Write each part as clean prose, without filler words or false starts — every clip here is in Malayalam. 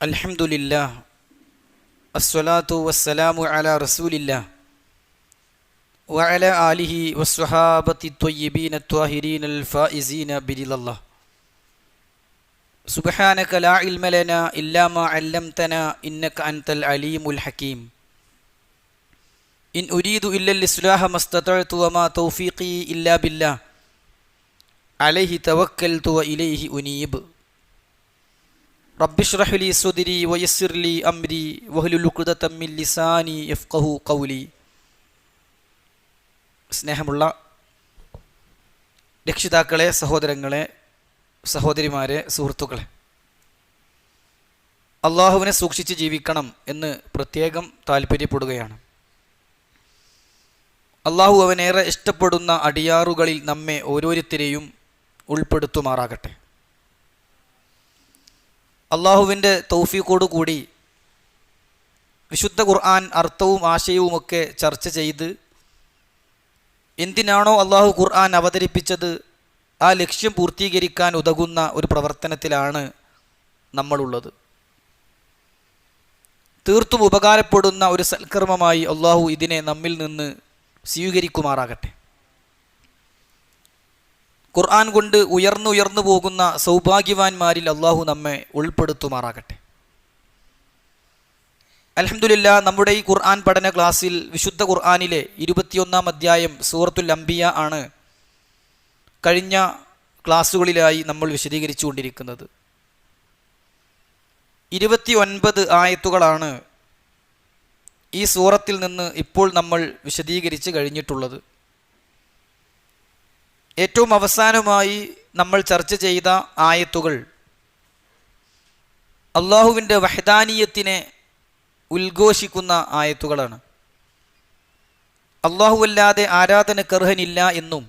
അൽഹംദുലില്ലാ അസ്സലാത്തു വസ്സലാമു അലാ റസൂലില്ലാ വഅലാ ആലിഹി വസ്സഹാബത്തി ത്വയ്യിബീന ത്വാഹിരീനൽ ഫായിസീന ബിരിദല്ലാഹ്. സുബ്ഹാനക ലാ ഇൽമ ലനാ ഇല്ലാ മാ അല്ലംതനാ ഇന്നക അൻതൽ അലീമുൽ ഹകീം. ഇൻ ഉരീദു ഇല്ലൽ ഇസ്ലാഹ മസ്തതഅതു വമാ തൗഫീഖി ഇല്ലാ ബില്ലാഹ് അലൈഹി തവക്കൽതു വഇലൈഹി ഉനീബ്. റബ്ബിശ്റഹ് ലി സ്വദ്രി വയസ്സിർ ലി അംരി വഹ്ലുൽ ഉഖ്ദതം മിൻ ലിസാനി യഫ്ഖഹു ഖൗലി. സ്നേഹമുള്ള രക്ഷിതാക്കളെ, സഹോദരങ്ങളെ, സഹോദരിമാരെ, സുഹൃത്തുക്കളെ, അള്ളാഹുവിനെ സൂക്ഷിച്ച് ജീവിക്കണം എന്ന് പ്രത്യേകം താല്പര്യപ്പെടുകയാണ്. അള്ളാഹു അവനേറെ ഇഷ്ടപ്പെടുന്ന അടിയാറുകളിൽ നമ്മെ ഓരോരുത്തരെയും ഉൾപ്പെടുത്തുമാറാകട്ടെ. അള്ളാഹുവിൻ്റെ തൗഫീഖോടു കൂടി വിശുദ്ധ ഖുർആൻ അർത്ഥവും ആശയവുമൊക്കെ ചർച്ച ചെയ്ത് എന്തിനാണോ അള്ളാഹു ഖുർആൻ അവതരിപ്പിച്ചത് ആ ലക്ഷ്യം പൂർത്തീകരിക്കാൻ ഉതകുന്ന ഒരു പ്രവർത്തനത്തിലാണ് നമ്മളുള്ളത്. തീർത്തും ഉപകാരപ്പെടുന്ന ഒരു സൽക്കർമ്മമായി അള്ളാഹു ഇതിനെ നമ്മിൽ നിന്ന് സ്വീകരിക്കുമാറാകട്ടെ. ഖുർആൻ കൊണ്ട് ഉയർന്നു പോകുന്ന സൗഭാഗ്യവാന്മാരിൽ അള്ളാഹു നമ്മെ ഉൾപ്പെടുത്തുമാറാകട്ടെ. അൽഹംദുലില്ലാ, നമ്മുടെ ഈ ഖുർആൻ പഠന ക്ലാസ്സിൽ വിശുദ്ധ ഖുർആനിലെ 21-ാം അധ്യായം സൂറത്തുൽ അംബിയ ആണ് കഴിഞ്ഞ ക്ലാസ്സുകളിലായി നമ്മൾ വിശദീകരിച്ചു കൊണ്ടിരിക്കുന്നത്. 29 ആയത്തുകളാണ് ഈ സൂറത്തിൽ നിന്ന് ഇപ്പോൾ നമ്മൾ വിശദീകരിച്ച് കഴിഞ്ഞിട്ടുള്ളത്. ഏറ്റവും അവസാനമായി നമ്മൾ ചർച്ച ചെയ്ത ആയത്തുകൾ അള്ളാഹുവിൻ്റെ വഹ്ദാനിയത്തിനെ ഉദ്ഘോഷിക്കുന്ന ആയത്തുകളാണ്. അല്ലാഹുവല്ലാതെ ആരാധനക്കർഹനില്ല എന്നും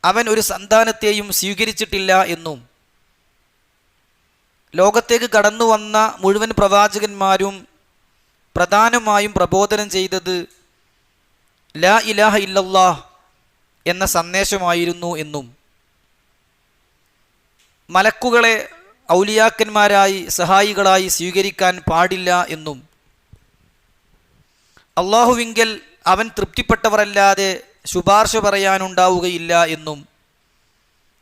അവൻ ഒരു സന്താനത്തെയും സ്വീകരിച്ചിട്ടില്ല എന്നും ലോകത്തേക്ക് കടന്നു വന്ന മുഴുവൻ പ്രവാചകന്മാരും പ്രധാനമായും പ്രബോധനം ചെയ്തത് ലാ ഇലാഹ ഇല്ലല്ലാഹ് എന്ന സന്ദേശമായിരുന്നു എന്നും മലക്കുകളെ ഔലിയാക്കന്മാരായി സഹായികളായി സ്വീകരിക്കാൻ പാടില്ല എന്നും അള്ളാഹുവിങ്കൽ അവൻ തൃപ്തിപ്പെട്ടവരല്ലാതെ ശുപാർശ പറയാനുണ്ടാവുകയില്ല എന്നും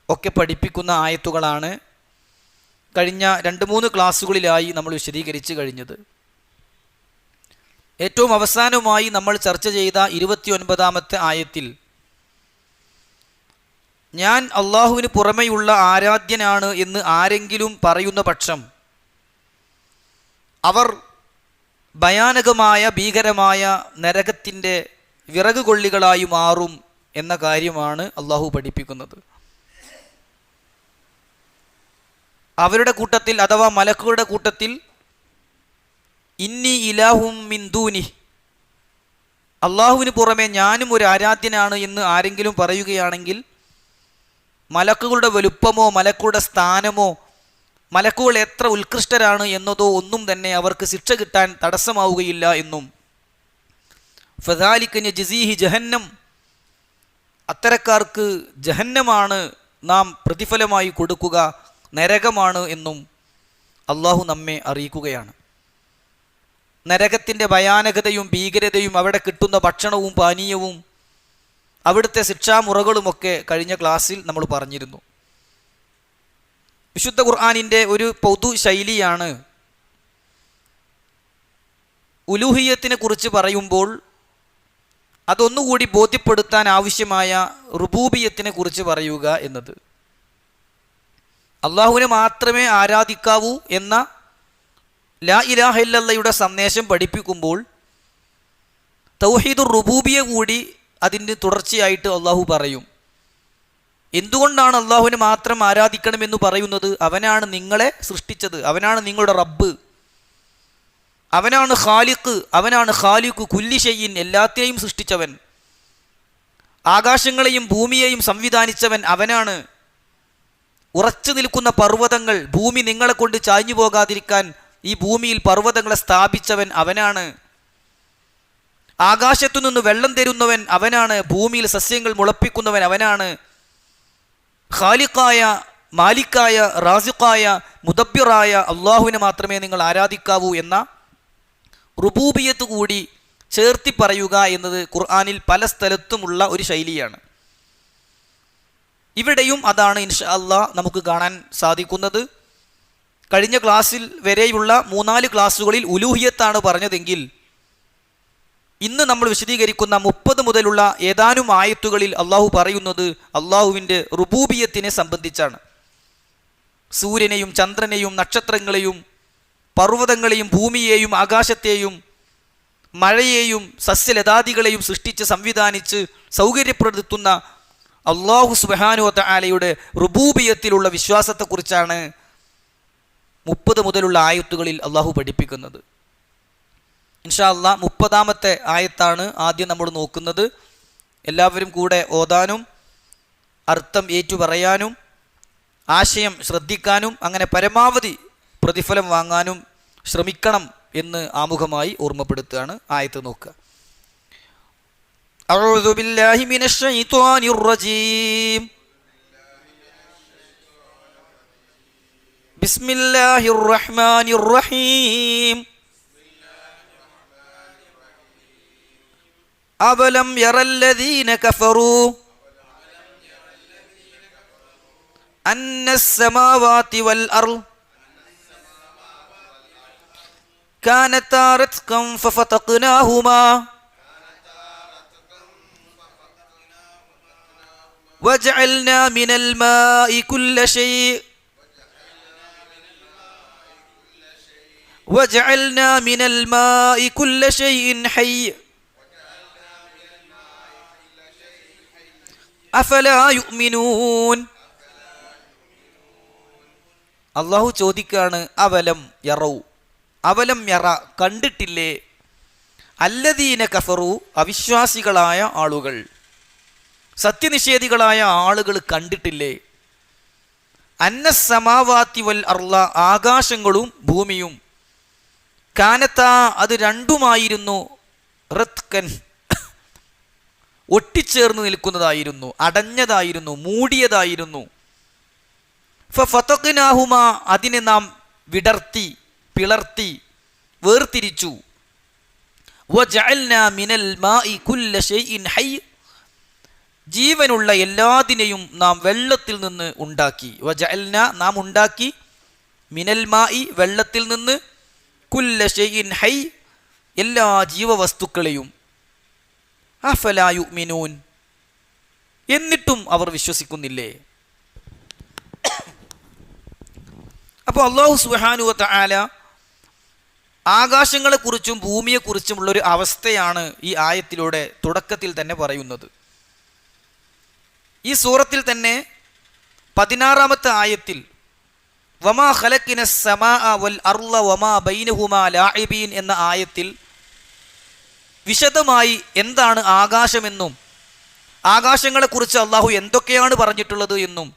ഒക്കെ പഠിപ്പിക്കുന്ന ആയത്തുകളാണ് കഴിഞ്ഞ 2-3 ക്ലാസ്സുകളിലായി നമ്മൾ വിശദീകരിച്ച് കഴിഞ്ഞത്. ഏറ്റവും അവസാനമായി നമ്മൾ ചർച്ച ചെയ്ത 29-ാമത്തെ ആയത്തിൽ ഞാൻ അള്ളാഹുവിന് പുറമെയുള്ള ആരാധ്യനാണ് എന്ന് ആരെങ്കിലും പറയുന്ന പക്ഷം അവർ ഭയാനകമായ ഭീകരമായ നരകത്തിൻ്റെ വിറകുകൊള്ളികളായി മാറും എന്ന കാര്യമാണ് അള്ളാഹു പഠിപ്പിക്കുന്നത്. അവരുടെ കൂട്ടത്തിൽ അഥവാ മലക്കുകളുടെ കൂട്ടത്തിൽ ഇന്നി ഇലാഹും മിൻ ദൂനി, അള്ളാഹുവിന് പുറമെ ഞാനും ഒരു ആരാധ്യനാണ് എന്ന് ആരെങ്കിലും പറയുകയാണെങ്കിൽ മലക്കുകളുടെ വലുപ്പമോ മലക്കുകളുടെ സ്ഥാനമോ മലക്കുകൾ എത്ര ഉത്കൃഷ്ടരാണ് എന്നതോ ഒന്നും തന്നെ അവർക്ക് ശിക്ഷ കിട്ടാൻ തടസ്സമാവുകയില്ല എന്നും ഫദാലിക നജ്സിഹി ജഹന്നം, അത്തരക്കാർക്ക് ജഹന്നമാണ് നാം പ്രതിഫലമായി കൊടുക്കുക, നരകമാണ് എന്നും അള്ളാഹു നമ്മെ അറിയിക്കുകയാണ്. നരകത്തിൻ്റെ ഭയാനകതയും ഭീകരതയും അവിടെ കിട്ടുന്ന ഭക്ഷണവും പാനീയവും അവിടുത്തെ ശിക്ഷാമുറകളുമൊക്കെ കഴിഞ്ഞ ക്ലാസ്സിൽ നമ്മൾ പറഞ്ഞിരുന്നു. വിശുദ്ധ ഖുർആനിൻ്റെ ഒരു പൊതു ശൈലിയാണ് ഉലൂഹിയത്തിനെ കുറിച്ച് പറയുമ്പോൾ അതൊന്നുകൂടി ബോധ്യപ്പെടുത്താൻ ആവശ്യമായ റുബൂബിയത്തിനെ കുറിച്ച് പറയുക എന്നത്. അള്ളാഹുവിനെ മാത്രമേ ആരാധിക്കാവൂ എന്ന ലാ ഇലാഹ ഇല്ലല്ലാഹയുടെ സന്ദേശം പഠിപ്പിക്കുമ്പോൾ തൗഹീദുർ റുബൂബിയ കൂടി അതിന് തുടർച്ചയായിട്ട് അള്ളാഹു പറയും. എന്തുകൊണ്ടാണ് അള്ളാഹുവിനെ മാത്രം ആരാധിക്കണമെന്ന് പറയുന്നത്? അവനാണ് നിങ്ങളെ സൃഷ്ടിച്ചത്, അവനാണ് നിങ്ങളുടെ റബ്ബ്, അവനാണ് ഖാലിഖ്, അവനാണ് ഖാലിഖു കുല്ലി ഷൈഇൻ, എല്ലാത്തിനെയും സൃഷ്ടിച്ചവൻ, ആകാശങ്ങളെയും ഭൂമിയെയും സംവിധാനിച്ചവൻ അവനാണ്. ഉറച്ചു നിൽക്കുന്ന പർവ്വതങ്ങൾ, ഭൂമി നിങ്ങളെ കൊണ്ട് ചാഞ്ഞു പോകാതിരിക്കാൻ ഈ ഭൂമിയിൽ പർവ്വതങ്ങളെ സ്ഥാപിച്ചവൻ അവനാണ്. ആകാശത്തു നിന്ന് വെള്ളം തരുന്നവൻ അവനാണ്, ഭൂമിയിൽ സസ്യങ്ങൾ മുളപ്പിക്കുന്നവൻ അവനാണ്. ഖാലിഖായ മാലിക്കായ, റാസിഖായ, മുദബ്ബിറായ അള്ളാഹുവിനെ മാത്രമേ നിങ്ങൾ ആരാധിക്കാവൂ എന്ന റുബൂബിയത്ത് കൂടി ചേർത്തി പറയുക എന്നത് ഖുർആനിൽ പല സ്ഥലത്തുമുള്ള ഒരു ശൈലിയാണ്. ഇവിടെയും അതാണ് ഇൻഷാ അല്ലാഹ് നമുക്ക് കാണാൻ സാധിക്കുന്നത്. കഴിഞ്ഞ ക്ലാസ്സിൽ വരെയുള്ള 3-4 ക്ലാസ്സുകളിൽ ഉലൂഹിയത്താണ് പറഞ്ഞതെങ്കിൽ ഇന്ന് നമ്മൾ വിശദീകരിക്കുന്ന 30 മുതലുള്ള ഏതാനും ആയത്തുകളിൽ അള്ളാഹു പറയുന്നത് അള്ളാഹുവിൻ്റെ റുബൂബിയത്തിനെ സംബന്ധിച്ചാണ്. സൂര്യനെയും ചന്ദ്രനെയും നക്ഷത്രങ്ങളെയും പർവ്വതങ്ങളെയും ഭൂമിയെയും ആകാശത്തെയും മഴയെയും സസ്യലതാദികളെയും സൃഷ്ടിച്ച് സംവിധാനിച്ച് സൗകര്യപ്പെടുത്തുന്ന അള്ളാഹു സുബ്ഹാനഹു വ തആലയുടെ റുബൂബിയത്തിലുള്ള വിശ്വാസത്തെക്കുറിച്ചാണ് 30 മുതലുള്ള ആയത്തുകളിൽ അള്ളാഹു പഠിപ്പിക്കുന്നത്. ഇൻഷാ അല്ലാഹ് 30-ാമത്തെ ആയത്താണ് ആദ്യം നമ്മൾ നോക്കുന്നത്. എല്ലാവരും കൂടെ ഓതാനും അർത്ഥം ഏറ്റു പറയാനും ആശയം ശ്രദ്ധിക്കാനും അങ്ങനെ പരമാവധി പ്രതിഫലം വാങ്ങാനും ശ്രമിക്കണം എന്ന് ആമുഖമായി ഓർമ്മപ്പെടുത്തുകയാണ്. ആയത്ത് നോക്കുക. അഊദു ബില്ലാഹി മിനശ് ശൈത്വാനിർ റജീം. ബിസ്മില്ലാഹിർ റഹ്മാനിർ റഹീം. അവലം യറല്ലദീന കഫറൂ അന്നസ് സമാവാതി വൽ അർള് كانتا رتقا ففتقناهما وجعلنا من الماء كل شيء وجعلنا من الماء كل شيء حي أفلا يؤمنون. അല്ലാഹു ചോദിക്കാണ്, അവലം യറൗ, അവലം യറ കണ്ടിട്ടില്ലേ, അല്ലദീന കഫറു അവിശ്വാസികളായ ആളുകൾ, സത്യനിഷേധികളായ ആളുകൾ കണ്ടിട്ടില്ലേ, അന്നസ് സമാവാതി വൽ അർള ആകാശങ്ങളും ഭൂമിയും, കാനത്താ അത് രണ്ടുമായിരുന്നു, റത്കൻ ഒട്ടിച്ചേർന്ന് നിൽക്കുന്നതായിരുന്നു, അടഞ്ഞതായിരുന്നു, മൂടിയതായിരുന്നു, ഫഫതഖ്നാഹുമാ അതിനെ നാം വിടർത്തി പിളർത്തി വേർതിരിച്ചു, വജഅൽനാ മിനൽ മാഇ കുല്ല ഷൈഇൻ ഹയ്യ് ജീവനുള്ള എല്ലാതിനെയും നാം വെള്ളത്തിൽ നിന്ന് ഉണ്ടാക്കി, വജഅൽനാ നാം ഉണ്ടാക്കി, മിനൽ മാഇ വെള്ളത്തിൽ നിന്ന്, കുല്ല ഷൈഇൻ ഹയ്യ് എല്ലാ ജീവവസ്തുക്കളെയും, അഫലാ യുഅ്മിനൂൻ എന്നിട്ടും അവർ വിശ്വസിക്കുന്നില്ലേ. അപ്പോൾ അല്ലാഹു സുബ്ഹാനഹു വ തആല ആകാശങ്ങളെക്കുറിച്ചും ഭൂമിയെക്കുറിച്ചുമുള്ളൊരു അവസ്ഥയാണ് ഈ ആയത്തിലൂടെ തുടക്കത്തിൽ തന്നെ പറയുന്നത്. ഈ സൂറത്തിൽ തന്നെ 16-ാമത്തെ ആയത്തിൽ വമാ ഖലഖ്നസ് സമാഅ വൽ അർള വമാ ബൈനഹുമാ ലാഇബീൻ എന്ന ആയത്തിൽ വിശദമായി എന്താണ് ആകാശമെന്നും ആകാശങ്ങളെക്കുറിച്ച് അള്ളാഹു എന്തൊക്കെയാണ് പറഞ്ഞിട്ടുള്ളത് എന്നും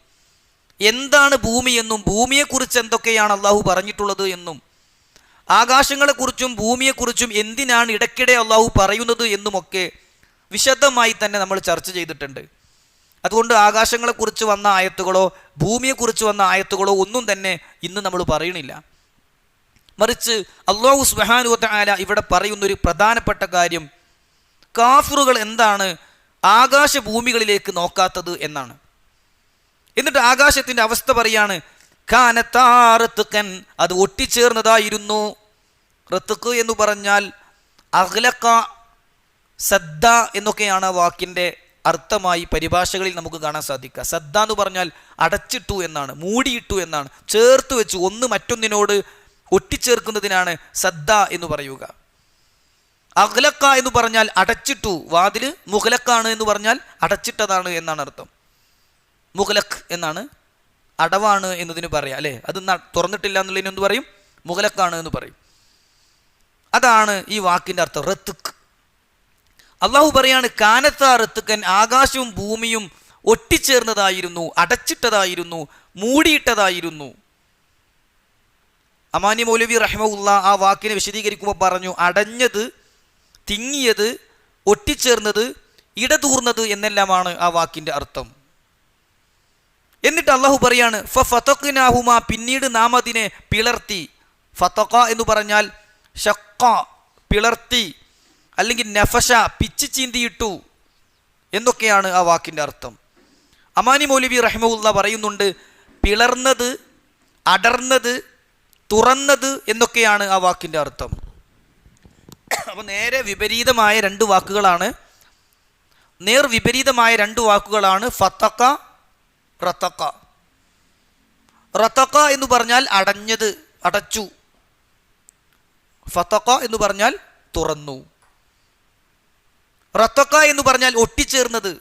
എന്താണ് ഭൂമിയെന്നും ഭൂമിയെക്കുറിച്ച് എന്തൊക്കെയാണ് അള്ളാഹു പറഞ്ഞിട്ടുള്ളത് എന്നും ആകാശങ്ങളെക്കുറിച്ചും ഭൂമിയെക്കുറിച്ചും എന്തിനാണ് ഇടയ്ക്കിടെ അള്ളാഹു പറയുന്നത് എന്നുമൊക്കെ വിശദമായി തന്നെ നമ്മൾ ചർച്ച ചെയ്തിട്ടുണ്ട്. അതുകൊണ്ട് ആകാശങ്ങളെക്കുറിച്ച് വന്ന ആയത്തുകളോ ഭൂമിയെക്കുറിച്ച് വന്ന ആയത്തുകളോ ഒന്നും തന്നെ ഇന്ന് നമ്മൾ പറയണില്ല. മറിച്ച് അല്ലാഹു സുബ്ഹാനഹു വ തആല ഇവിടെ പറയുന്നൊരു പ്രധാനപ്പെട്ട കാര്യം കാഫിറുകൾ എന്താണ് ആകാശഭൂമികളിലേക്ക് നോക്കാത്തത് എന്നാണ്. എന്നിട്ട് ആകാശത്തിൻ്റെ അവസ്ഥ പറയാണ്, കാനത്താ റത്കൻ അത് ഒട്ടിച്ചേർന്നതായിരുന്നു. റത്ക് എന്ന് പറഞ്ഞാൽ അഗ്ലഖ, സദ്ദ എന്നൊക്കെയാണ് വാക്കിൻ്റെ അർത്ഥമായി പരിഭാഷകളിൽ നമുക്ക് കാണാൻ സാധിക്കുക. സദ്ദ എന്ന് പറഞ്ഞാൽ അടച്ചിട്ടു എന്നാണ്, മൂടിയിട്ടു എന്നാണ്, ചേർത്ത് വെച്ചു, ഒന്ന് മറ്റൊന്നിനോട് ഒട്ടിച്ചേർക്കുന്നതിനാണ് സദ്ദ എന്ന് പറയുക. അഗ്ലഖ എന്ന് പറഞ്ഞാൽ അടച്ചിട്ടു, വാതില് മുഗ്ലഖാണ് എന്ന് പറഞ്ഞാൽ അടച്ചിട്ടതാണ് എന്നാണ് അർത്ഥം. മുഗ്ലഖ് എന്നാണ്, അടവാണ് എന്നതിന് പറയാം അല്ലേ, അത് തുറന്നിട്ടില്ല എന്നുള്ളതിന് എന്ത് പറയും, മുഗ്ലഖാണ് എന്ന് പറയും. അതാണ് ഈ വാക്കിൻ്റെ അർത്ഥം, റത്ക്. അള്ളാഹു പറയാണ്, കാനത്താ റത്കൻ ആകാശവും ഭൂമിയും ഒട്ടിച്ചേർന്നതായിരുന്നു, അടച്ചിട്ടതായിരുന്നു, മൂടിയിട്ടതായിരുന്നു. അമാനി മൗലവി റഹ്മഹുല്ലാ ആ വാക്കിനെ വിശദീകരിക്കുമ്പോൾ പറഞ്ഞു, അടഞ്ഞത്, തിങ്ങിയത്, ഒട്ടിച്ചേർന്നത്, ഇടതൂർന്നത് എന്നെല്ലാമാണ് ആ വാക്കിൻ്റെ അർത്ഥം. എന്നിട്ട് അള്ളാഹു പറയാണ് ഫതഖ്നാഹുമാ, പിന്നീട് നാം അതിനെ പിളർത്തി. ഫതഖ എന്ന് പറഞ്ഞാൽ ഷഖ, പിളർത്തി, അല്ലെങ്കിൽ നഫശ, പിച്ച് ചീന്തിയിട്ടു എന്നൊക്കെയാണ് ആ വാക്കിൻ്റെ അർത്ഥം. അമാനി മൗലവി റഹിമഹുല്ലാ പറയുന്നുണ്ട്, പിളർന്നത്, അടർന്നത്, തുറന്നത് എന്നൊക്കെയാണ് ആ വാക്കിൻ്റെ അർത്ഥം. അപ്പോൾ നേരെ വിപരീതമായ രണ്ട് വാക്കുകളാണ്, വിപരീതമായ രണ്ട് വാക്കുകളാണ് ഫതഖ, റതഖ. റതഖ എന്ന് പറഞ്ഞാൽ അടഞ്ഞത്, അടച്ചു. ഫതഖ എന്ന് പറഞ്ഞാൽ തുറന്നു. റതഖ എന്ന് പറഞ്ഞാൽ ഒട്ടിച്ചേർന്നത്,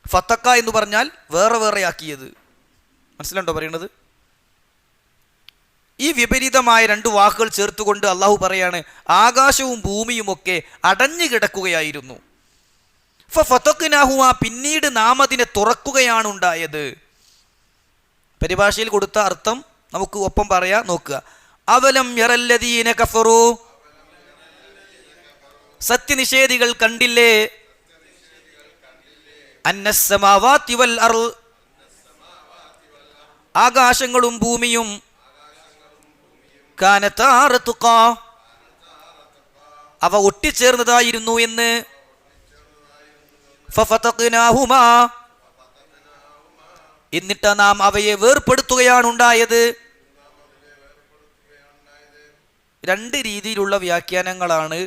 ഫതഖ എന്ന് പറഞ്ഞാൽ വേറെ വേറെയാക്കിയത്. മനസ്സിലുണ്ടോ പറയുന്നത്? ഈ വിപരീതമായ രണ്ട് വാക്കുകൾ ചേർത്തുകൊണ്ട് അള്ളാഹു പറയാണ്, ആകാശവും ഭൂമിയും ഒക്കെ അടഞ്ഞു കിടക്കുകയായിരുന്നു. ഫതഖ്നാഹുമാ, പിന്നീട് നാം അതിനെ തുറക്കുകയാണ് ഉണ്ടായത്. പരിഭാഷയിൽ കൊടുത്ത അർത്ഥം നമുക്ക് ഒപ്പം പറയാ, നോക്കുക. അവലം യറല്ലദീന കഫറൂ, സത്യനിഷേധികൾ കണ്ടില്ലേ, അന്നസ്സമാവാതി വൽ അർള്, ആകാശങ്ങളും ഭൂമിയും, കാനതാ റത്ഖാ, അവ ഒട്ടിച്ചേർന്നതായിരുന്നു എന്ന്. ഫഫതഖ്നാഹുമാ, എന്നിട്ട് നാം അവയെ വേർപെടുത്തുകയാണ് ഉണ്ടായത്. രണ്ട് രീതിയിലുള്ള വ്യാഖ്യാനങ്ങളാണ്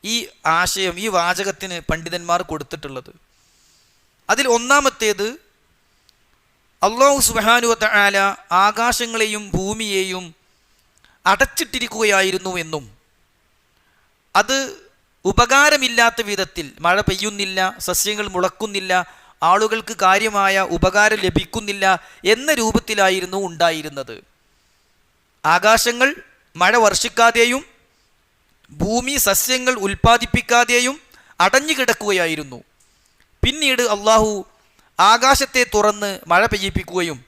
ഈ ആശയം, ഈ വാചകത്തിന് പണ്ഡിതന്മാർ കൊടുത്തിട്ടുള്ളത്. അതിൽ ഒന്നാമത്തേത്, അല്ലാഹു സുബ്ഹാനഹു വ തആല ആകാശങ്ങളെയും ഭൂമിയെയും അടച്ചിട്ടിരിക്കുകയായിരുന്നു എന്നും, അത് ഉപകാരമില്ലാത്ത വിധത്തിൽ, മഴ പെയ്യുന്നില്ല, സസ്യങ്ങൾ മുളക്കുന്നില്ല, ആളുകൾക്ക് കാര്യമായ ഉപകാരം ലഭിക്കുന്നില്ല എന്ന രൂപത്തിലായിരുന്നു ഉണ്ടായിരുന്നത്. ആകാശങ്ങൾ മഴ വർഷിക്കാതെയും ഭൂമി സസ്യങ്ങൾ ഉൽപ്പാദിപ്പിക്കാതെയും അടഞ്ഞു കിടക്കുകയായിരുന്നു. പിന്നീട് അള്ളാഹു ആകാശത്തെ തുറന്ന് മഴ പെയ്യിപ്പിക്കുകയും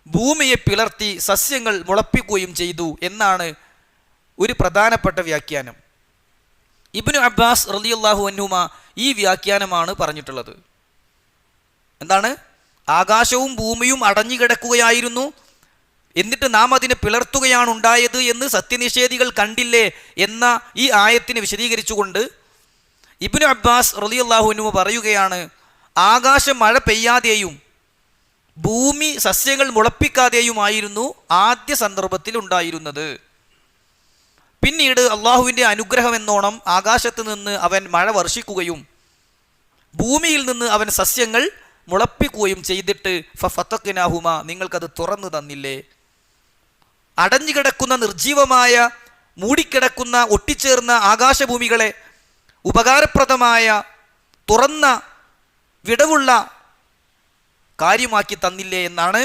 ഭൂമിയെ പിളർത്തി സസ്യങ്ങൾ മുളപ്പിക്കുകയും ചെയ്തു എന്നാണ് ഒരു പ്രധാനപ്പെട്ട വ്യാഖ്യാനം. ഇബ്നു അബ്ബാസ് റളിയല്ലാഹു അൻഹുമാ ഈ വ്യാഖ്യാനമാണ് പറഞ്ഞിട്ടുള്ളത്. എന്താണ്? ആകാശവും ഭൂമിയും അടഞ്ഞു കിടക്കുകയായിരുന്നു, എന്നിട്ട് നാം അതിനെ പിളർത്തുകയാണ് ഉണ്ടായത് എന്ന് സത്യനിഷേധികൾ കണ്ടില്ലേ എന്ന ഈ ആയത്തിനെ വിശദീകരിച്ചുകൊണ്ട് ഇബ്നു അബ്ബാസ് റളിയല്ലാഹു അൻഹു പറയുകയാണ്, ആകാശം മഴ പെയ്യാതെയും ഭൂമി സസ്യങ്ങൾ മുളപ്പിക്കാതെയുമായിരുന്നു ആദ്യ സന്ദർഭത്തിൽ ഉണ്ടായിരുന്നത്. പിന്നീട് അള്ളാഹുവിൻ്റെ അനുഗ്രഹം എന്നോണം ആകാശത്ത് നിന്ന് അവൻ മഴ വർഷിക്കുകയും ഭൂമിയിൽ നിന്ന് അവൻ സസ്യങ്ങൾ മുളപ്പിക്കുകയും ചെയ്തിട്ട് ഫതഖ്നാഹുമാ, നിങ്ങൾക്കത് തുറന്നു തന്നില്ലേ. അടഞ്ഞുകിടക്കുന്ന, നിർജീവമായ, മൂടിക്കിടക്കുന്ന, ഒട്ടിച്ചേർന്ന ആകാശഭൂമികളെ ഉപകാരപ്രദമായ, തുറന്ന, വിടവുള്ള കാര്യമാക്കി തന്നില്ലേ എന്നാണ്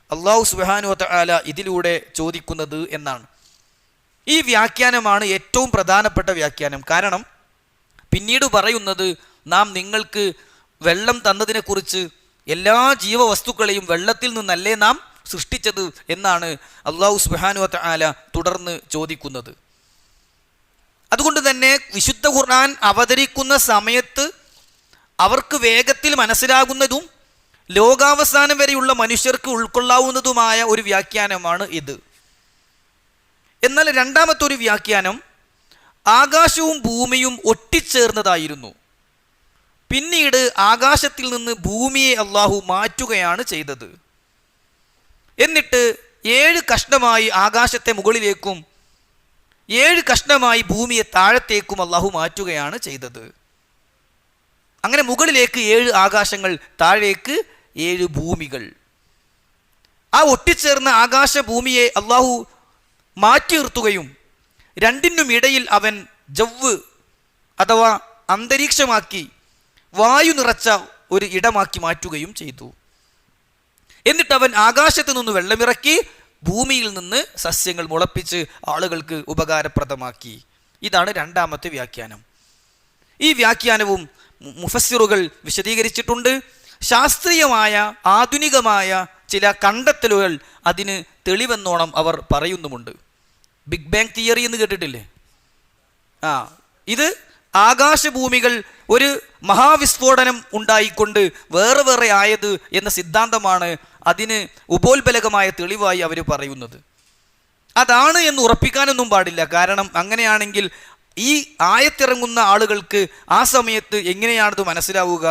അല്ലാഹു സുബ്ഹാനഹു വ തആല ഇതിലൂടെ ചോദിക്കുന്നത് എന്നാണ്. ഈ വ്യാഖ്യാനമാണ് ഏറ്റവും പ്രധാനപ്പെട്ട വ്യാഖ്യാനം. കാരണം പിന്നീട് പറയുന്നത്, നാം നിങ്ങൾക്ക് വെള്ളം തന്നതിനെക്കുറിച്ച്, എല്ലാ ജീവവസ്തുക്കളെയും വെള്ളത്തിൽ നിന്നല്ലേ നാം സൃഷ്ടിച്ചത് എന്നാണ് അല്ലാഹു സുബ്ഹാനഹു വ തആല തുടർന്ന് ചോദിക്കുന്നത്. അതുകൊണ്ട് തന്നെ വിശുദ്ധ ഖുർആൻ അവതരിക്കുന്ന സമയത്ത് അവർക്ക് വേഗത്തിൽ മനസ്സിലാകുന്നതും ലോകാവസാനം വരെയുള്ള മനുഷ്യർക്ക് ഉൾക്കൊള്ളാവുന്നതുമായ ഒരു വ്യാഖ്യാനമാണ് ഇത്. എന്നാൽ രണ്ടാമത്തെ ഒരു വ്യാഖ്യാനം, ആകാശവും ഭൂമിയും ഒട്ടിച്ചേർന്നതായിരുന്നു, പിന്നീട് ആകാശത്തിൽ നിന്ന് ഭൂമിയെ അള്ളാഹു മാറ്റുകയാണ് ചെയ്തത്. എന്നിട്ട് 7 കഷ്ണമായി ആകാശത്തെ മുകളിലേക്കും 7 കഷ്ണമായി ഭൂമിയെ താഴത്തേക്കും അള്ളാഹു മാറ്റുകയാണ് ചെയ്തത്. അങ്ങനെ മുകളിലേക്ക് 7 ആകാശങ്ങൾ, താഴേക്ക് 7 ഭൂമികൾ. ആ ഒട്ടിച്ചേർന്ന ആകാശ ഭൂമിയെ അള്ളാഹു മാറ്റി നിർത്തുകയും രണ്ടിനും ഇടയിൽ അവൻ ജവ്വ് അഥവാ അന്തരീക്ഷമാക്കി, വായു നിറച്ച ഒരു ഇടമാക്കി മാറ്റുകയും ചെയ്തു. എന്നിട്ട് അവൻ ആകാശത്ത് നിന്ന് വെള്ളമിറക്കി ഭൂമിയിൽ നിന്ന് സസ്യങ്ങൾ മുളപ്പിച്ച് ആളുകൾക്ക് ഉപകാരപ്രദമാക്കി. ഇതാണ് രണ്ടാമത്തെ വ്യാഖ്യാനം. ഈ വ്യാഖ്യാനവും മുഫസ്സിറുകൾ വിശദീകരിച്ചിട്ടുണ്ട്. ശാസ്ത്രീയമായ, ആധുനികമായ ചില കണ്ടെത്തലുകൾ അതിന് തെളിവെന്നോണം അവർ പറയുന്നുമുണ്ട്. ബിഗ് ബാങ് തിയറി എന്ന് കേട്ടിട്ടില്ലേ? ഇത് ആകാശഭൂമികൾ ഒരു മഹാവിസ്ഫോടനം ഉണ്ടായിക്കൊണ്ട് വേറെ വേറെ ആയത് എന്ന സിദ്ധാന്തമാണ് അതിന് ഉപോത്ബലകമായ തെളിവായി അവർ പറയുന്നത്. അതാണ് എന്ന് ഉറപ്പിക്കാനൊന്നും പാടില്ല. കാരണം അങ്ങനെയാണെങ്കിൽ ഈ ആയത്തിറങ്ങുന്ന ആളുകൾക്ക് ആ സമയത്ത് എങ്ങനെയാണത് മനസ്സിലാവുക?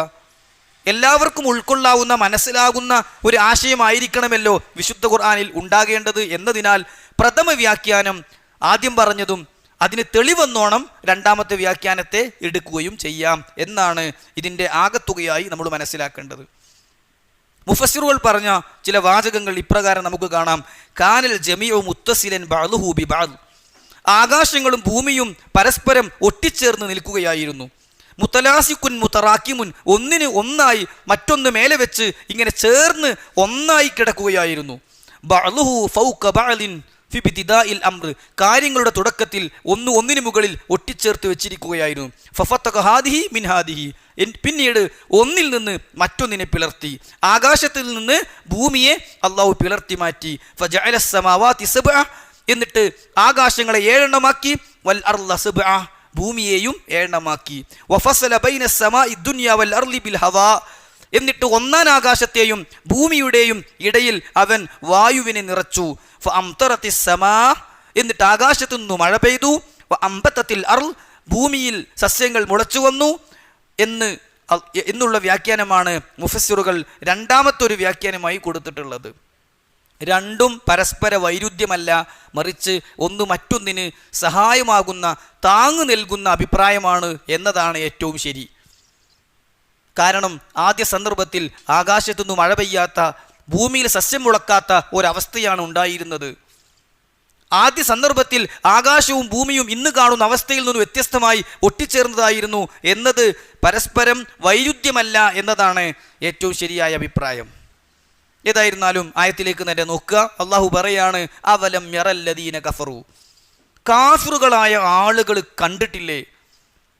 എല്ലാവർക്കും ഉൾക്കൊള്ളാവുന്ന മനസ്സിലാകുന്ന ഒരു ആശയമായിരിക്കണമല്ലോ വിശുദ്ധ ഖുർആനിൽ ഉണ്ടാകേണ്ടത് എന്നതിനാൽ പ്രഥമ വ്യാഖ്യാനം ആദ്യം പറഞ്ഞതും അതിന് തെളിവെന്നോണം രണ്ടാമത്തെ വ്യാഖ്യാനത്തെ എടുക്കുകയും ചെയ്യാം എന്നാണ് ഇതിൻ്റെ ആകത്തുകയായി നമ്മൾ മനസ്സിലാക്കേണ്ടത്. മുഫസ്സിറുകൾ പറഞ്ഞ ചില വാചകങ്ങൾ ഇപ്രകാരം നമുക്ക് കാണാം. കാനൽ ജമീഉ മുത്തസിലൻ ബഅ്ദുഹു ബിബഅദ്. ആകാശങ്ങളും ഭൂമിയും പരസ്പരം ഒട്ടിച്ചേർന്ന് നിൽക്കുകയായിരുന്നു. മുത്തലാസിക്കുൻ മുത്തറാക്കിമുൻ, ഒന്നിന് ഒന്നായി മറ്റൊന്ന് മേലെ വെച്ച് ഇങ്ങനെ ചേർന്ന് ഒന്നായി കിടക്കുകയായിരുന്നു. ബഅ്ദുഹു ഫൗക ബഅദിൻ ഫി ഇബ്തിദാഇൽ അംർ, കാര്യങ്ങളുടെ തുടക്കത്തിൽ ഒന്നിനു മുകളിൽ ഒട്ടിച്ചേർത്ത് വെച്ചിരിക്കുകയായിരുന്നു. ഫഫത്തക ഹാദിഹി മിൻ ഹാദിഹി, പിന്നീട് ഒന്നിൽ നിന്ന് മറ്റൊന്നിനെ പിളർത്തി. ആകാശത്തിൽ നിന്ന് ഭൂമിയെ അള്ളാഹു പിളർത്തി മാറ്റി. ഫജഅല സ്സമാവാതി സബ്അ, എന്നിട്ട് ആകാശങ്ങളെ 7 എണ്ണമാക്കി. വൽ അർള സബ്അ, ഭൂമിയെയും 7 എണ്ണമാക്കി. വഫസല ബൈന സ്സമാഇ ദുനിയ വൽ അർളി ബിൽ ഹവാ, എന്നിട്ട് ഒന്നാം ആകാശത്തെയും ഭൂമിയുടെയും ഇടയിൽ അവൻ വായുവിനെ നിറച്ചു. ഫഅംതറത്തി സ്സമാ, എന്നിട്ട് ആകാശത്തു നിന്ന് മഴ പെയ്തു. വഅംബതത്തിൽ അർൾ, ഭൂമിയിൽ സസ്യങ്ങൾ മുളച്ചു വന്നു എന്നുള്ള വ്യാഖ്യാനമാണ് മുഫസ്സിറുകൾ രണ്ടാമത്തെ ഒരു വ്യാഖ്യാനമായി കൊടുത്തിട്ടുള്ളത്. രണ്ടും പരസ്പര വൈരുദ്ധ്യമല്ല, മറിച്ച് ഒന്ന് മറ്റൊന്നിന് സഹായമാകുന്ന താങ്ങു നൽകുന്ന അഭിപ്രായമാണ് എന്നതാണ് ഏറ്റവും ശരി. കാരണം ആദ്യ സന്ദർഭത്തിൽ ആകാശത്തുനിന്ന് മഴ പെയ്യാത്ത, ഭൂമിയിൽ സസ്യം മുളക്കാത്ത ഒരവസ്ഥയാണ് ഉണ്ടായിരുന്നത്. ആദ്യ സന്ദർഭത്തിൽ ആകാശവും ഭൂമിയും ഇന്ന് കാണുന്ന അവസ്ഥയിൽ നിന്ന് വ്യത്യസ്തമായി ഒട്ടിച്ചേർന്നതായിരുന്നു എന്നത് പരസ്പരം വൈരുദ്ധ്യമല്ല എന്നതാണ് ഏറ്റവും ശരിയായ അഭിപ്രായം. ഏതായിരുന്നാലും ആയത്തിലേക്ക് തന്നെ നോക്കുക. അള്ളാഹു പറയാണ്, അവലം യറല്ലദീന കഫറു, കാഫിറുകളായ ആളുകൾ കണ്ടിട്ടില്ലേ?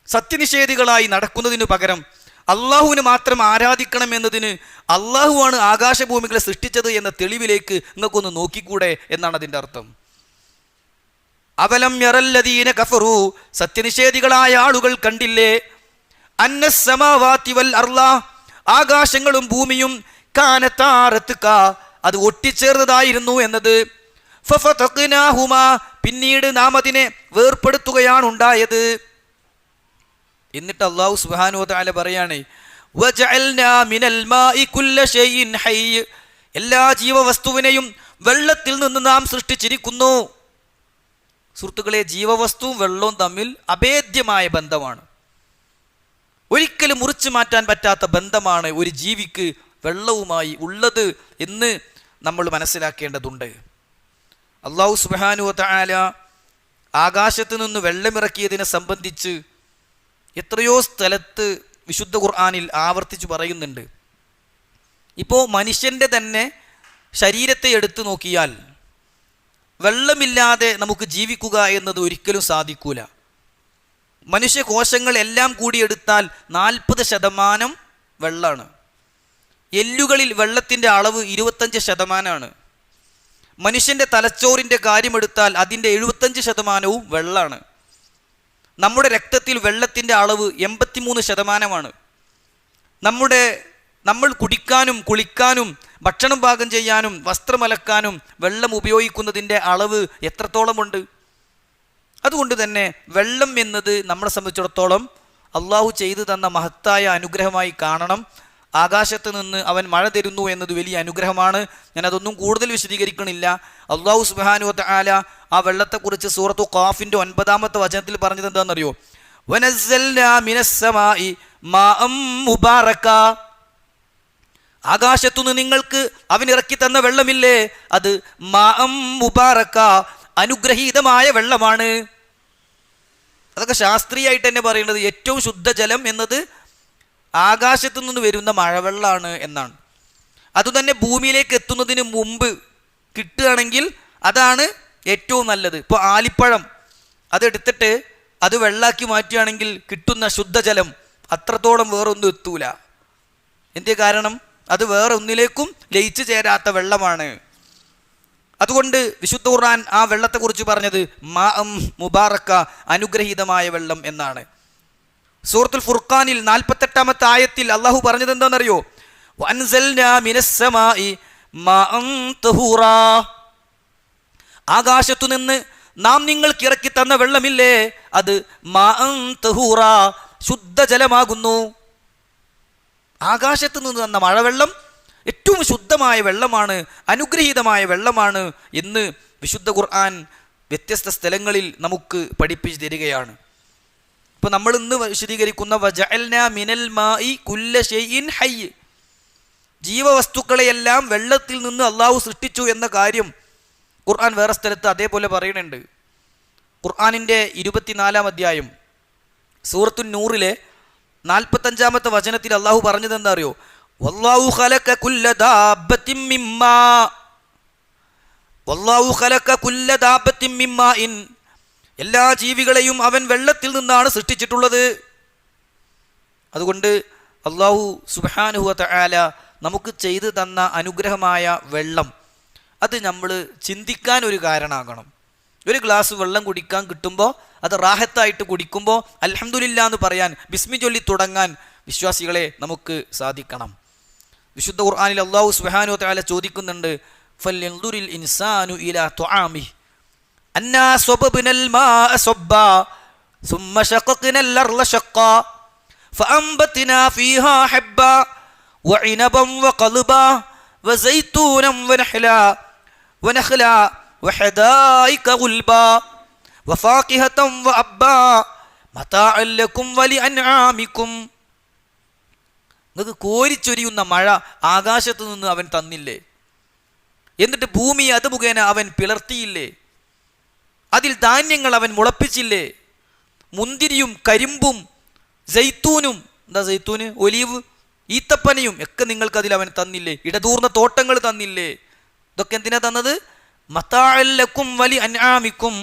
സത്യനിഷേധികളായി നടക്കുന്നതിനു പകരം അള്ളാഹുവിന് മാത്രം ആരാധിക്കണം എന്നതിന് അള്ളാഹുവാണ് ആകാശഭൂമികളെ സൃഷ്ടിച്ചത് എന്ന തെളിവിലേക്ക് നിങ്ങൾക്കൊന്ന് നോക്കിക്കൂടെ എന്നാണ് അതിൻ്റെ അർത്ഥം. അവലം യറല്ലദീന കഫറു, സത്യനിഷേധികളായ ആളുകൾ കണ്ടില്ലേ? അന്നസ്സമാവാതി വൽ അർള, ആകാശങ്ങളും ഭൂമിയും കാനതാറത്ക, അത് ഒട്ടിച്ചേർന്നതായിരുന്നു എന്നത്. ഫഫതഖ്നാഹുമാ, പിന്നീട് നാം അതിനെ വേർപ്പെടുത്തുകയാണ് ഉണ്ടായത്. എന്നിട്ട് അല്ലാഹു സുബ്ഹാനഹു വ തആല പറയാണ്, വജഅൽനാ മിനൽ മാഇ കുല്ല ഷൈഇൻ ഹയ്യ്, എല്ലാ ജീവവസ്തുവിനെയും വെള്ളത്തിൽ നിന്ന് നാം സൃഷ്ടിച്ചിരിക്കുന്നു. സുഹൃത്തുക്കളെ, ജീവവസ്തുവും വെള്ളവും തമ്മിൽ അഭേദ്യമായ ബന്ധമാണ്. ഒരിക്കലും മുറിച്ചു മാറ്റാൻ പറ്റാത്ത ബന്ധമാണ് ഒരു ജീവിക്ക് വെള്ളവുമായി ഉള്ളത് എന്ന് നമ്മൾ മനസ്സിലാക്കേണ്ടതുണ്ട്. അല്ലാഹു സുബ്ഹാനഹു വ തആല ആകാശത്ത് നിന്ന് വെള്ളമിറക്കിയതിനെ സംബന്ധിച്ച് എത്രയോ സ്ഥലത്ത് വിശുദ്ധ ഖുർആനിൽ ആവർത്തിച്ച് പറയുന്നുണ്ട്. ഇപ്പോൾ മനുഷ്യൻ്റെ തന്നെ ശരീരത്തെ എടുത്തു നോക്കിയാൽ വെള്ളമില്ലാതെ നമുക്ക് ജീവിക്കുക എന്നത് ഒരിക്കലും സാധിക്കൂല. മനുഷ്യകോശങ്ങൾ എല്ലാം കൂടി എടുത്താൽ 40% വെള്ളമാണ്. എല്ലുകളിൽ വെള്ളത്തിൻ്റെ അളവ് 25%. മനുഷ്യൻ്റെ തലച്ചോറിൻ്റെ കാര്യമെടുത്താൽ അതിൻ്റെ 75% വെള്ളമാണ്. നമ്മുടെ രക്തത്തിൽ വെള്ളത്തിൻ്റെ അളവ് 83%. നമ്മൾ കുടിക്കാനും കുളിക്കാനും ഭക്ഷണം പാകം ചെയ്യാനും വസ്ത്രമലക്കാനും വെള്ളം ഉപയോഗിക്കുന്നതിൻ്റെ അളവ് എത്രത്തോളമുണ്ട്? അതുകൊണ്ട് തന്നെ വെള്ളം എന്നത് നമ്മളെ സംബന്ധിച്ചിടത്തോളം അള്ളാഹു ചെയ്തു തന്ന മഹത്തായ അനുഗ്രഹമായി കാണണം. ആകാശത്ത് നിന്ന് അവൻ മഴ തരുന്നു എന്നത് വലിയ അനുഗ്രഹമാണ്. ഞാനതൊന്നും കൂടുതൽ വിശദീകരിക്കണില്ല. അള്ളാഹു സുബ്ഹാനഹു വ തആല ആ വെള്ളത്തെക്കുറിച്ച് സൂറത്തു ഖാഫിൻ്റെ 9-ാമത്തെ വചനത്തിൽ പറഞ്ഞത് എന്താണെന്നറിയോ? വനസ്സൽനാ മിനസ്സമാഇ മാഅം മുബാറക, ആകാശത്തുനിന്ന് നിങ്ങൾക്ക് അവൻ ഇറക്കി തന്ന വെള്ളമില്ലേ, അത് മാഅം മുബാറക, അനുഗ്രഹീതമായ വെള്ളമാണ്. അതൊക്കെ ശാസ്ത്രീയമായിട്ട് തന്നെ പറയുന്നത് ഏറ്റവും ശുദ്ധജലം എന്നത് ആകാശത്തു നിന്ന് വരുന്ന മഴവെള്ളമാണ് എന്നാണ്. അതുതന്നെ ഭൂമിയിലേക്ക് എത്തുന്നതിന് മുമ്പ് കിട്ടുകയാണെങ്കിൽ അതാണ് ഏറ്റവും നല്ലത്. ഇപ്പോൾ ആലിപ്പഴം അതെടുത്തിട്ട് അത് വെള്ളാക്കി മാറ്റുകയാണെങ്കിൽ കിട്ടുന്ന ശുദ്ധജലം അത്രത്തോളം വേറൊന്നും എത്തൂല. എന്തേ കാരണം? അത് വേറെ ഒന്നിലേക്കും ലയിച്ചു ചേരാത്ത വെള്ളമാണ്. അതുകൊണ്ട് വിശുദ്ധ ഖുർആൻ ആ വെള്ളത്തെക്കുറിച്ച് പറഞ്ഞത് മാഅം മുബാറക്ക, അനുഗ്രഹീതമായ വെള്ളം എന്നാണ്. സൂറത്തുൽ ഫുർഖാനിൽ 48-ാമത്തെ ആയത്തിൽ അള്ളാഹു പറഞ്ഞത് എന്താണെന്നറിയോ? വഅൻസൽനാ മിനസ്സമാഇ മാഅൻ തഹൂറാ. ആകാശത്തു നിന്ന് നാം നിങ്ങൾക്ക് ഇറക്കി തന്ന വെള്ളമില്ലേ, അത് മാഅൻ തഹൂറാ, ശുദ്ധജലമാകുന്നു. ആകാശത്ത് നിന്ന് തന്ന മഴവെള്ളം ഏറ്റവും ശുദ്ധമായ വെള്ളമാണ്, അനുഗ്രഹീതമായ വെള്ളമാണ് എന്ന് വിശുദ്ധ ഖുർആൻ വ്യത്യസ്ത സ്ഥലങ്ങളിൽ നമുക്ക് പഠിപ്പിച്ചു തരികയാണ്. ഇപ്പൊ നമ്മൾ ഇന്ന് വിശദീകരിക്കുന്ന വജഅൽനാ മിനൽ മാഇ കുല്ല ഷൈഇൻ ഹയ്യ്, ജീവവസ്തുക്കളെയെല്ലാം വെള്ളത്തിൽ നിന്ന് അള്ളാഹു സൃഷ്ടിച്ചു എന്ന കാര്യം ഖുർആൻ വേറെ സ്ഥലത്ത് അതേപോലെ പറയുന്നുണ്ട്. ഖുർആനിൻ്റെ 24-ാം അധ്യായം സൂറത്തുൻ നൂറിലെ 45-ാമത്തെ വചനത്തിൽ അള്ളാഹു പറഞ്ഞത് എന്താ അറിയോ? വല്ലാഹു ഖലഖ കുല്ല ദാബത്തിൻ മിമ്മാ, വല്ലാഹു ഖലഖ കുല്ല ദാബത്തിൻ മിമ്മാഇൻ, എല്ലാ ജീവികളെയും അവൻ വെള്ളത്തിൽ നിന്നാണ് സൃഷ്ടിച്ചിട്ടുള്ളത്. അതുകൊണ്ട് അള്ളാഹു സുബ്ഹാനഹു വ തആല നമുക്ക് ചെയ്തു തന്ന അനുഗ്രഹമായ വെള്ളം അത് നമ്മൾ ചിന്തിക്കാൻ ഒരു കാരണമാകണം. ഒരു ഗ്ലാസ് വെള്ളം കുടിക്കാൻ കിട്ടുമ്പോൾ അത് റാഹത്തായിട്ട് കുടിക്കുമ്പോൾ അൽഹംദുലില്ലാ എന്ന് പറയാൻ, ബിസ്മി ചൊല്ലി തുടങ്ങാൻ വിശ്വാസികളെ നമുക്ക് സാധിക്കണം. വിശുദ്ധ ഖുർആനിൽ അല്ലാഹു സുബ്ഹാനഹു വ തആല ചോദിക്കുന്നുണ്ട്, ഫൽയൻദുറിൽ ഇൻസാനു ഇലാ തുആമിഹി അന്നാ സ്വബബ്നൽ മാഅ സ്വബ്ബാ സുമ്മ ശഖഖ്നൽ അർള ശഖ്ഖാ ഫഅൻബത്നാ ഫീഹാ ഹബ്ബാ വഇനബൻ വഖൽബാ വസൈതൂനൻ വനഹ്ലാ വനഖ്ലാ വഹദായിക ഗുൽബാ വഫാകിഹതൻ വഅബ്ബാ മതാഅൻ ലക്കും വലിഅൻആമിക്കും. നിങ്ങൾക്ക് കോരിച്ചൊരിയുന്ന മഴ ആകാശത്തു നിന്ന് അവൻ തന്നില്ലേ? എന്നിട്ട് ഭൂമി അത് മുഖേന അവൻ പിളർത്തിയില്ലേ? അതിൽ ധാന്യങ്ങൾ അവൻ മുളപ്പിച്ചില്ലേ? മുന്തിരിയും കരിമ്പും ജൈത്തൂനും, എന്താ ജൈത്തൂന്, ഒലീവ്, ഈത്തപ്പനയും ഒക്കെ നിങ്ങൾക്കതിൽ അവൻ തന്നില്ലേ? ഇടതൂർന്ന തോട്ടങ്ങൾ തന്നില്ലേ? ഇതൊക്കെ എന്തിനാ തന്നത്? മതാഅൻ ലക്കും വലിഅൻആമിക്കും,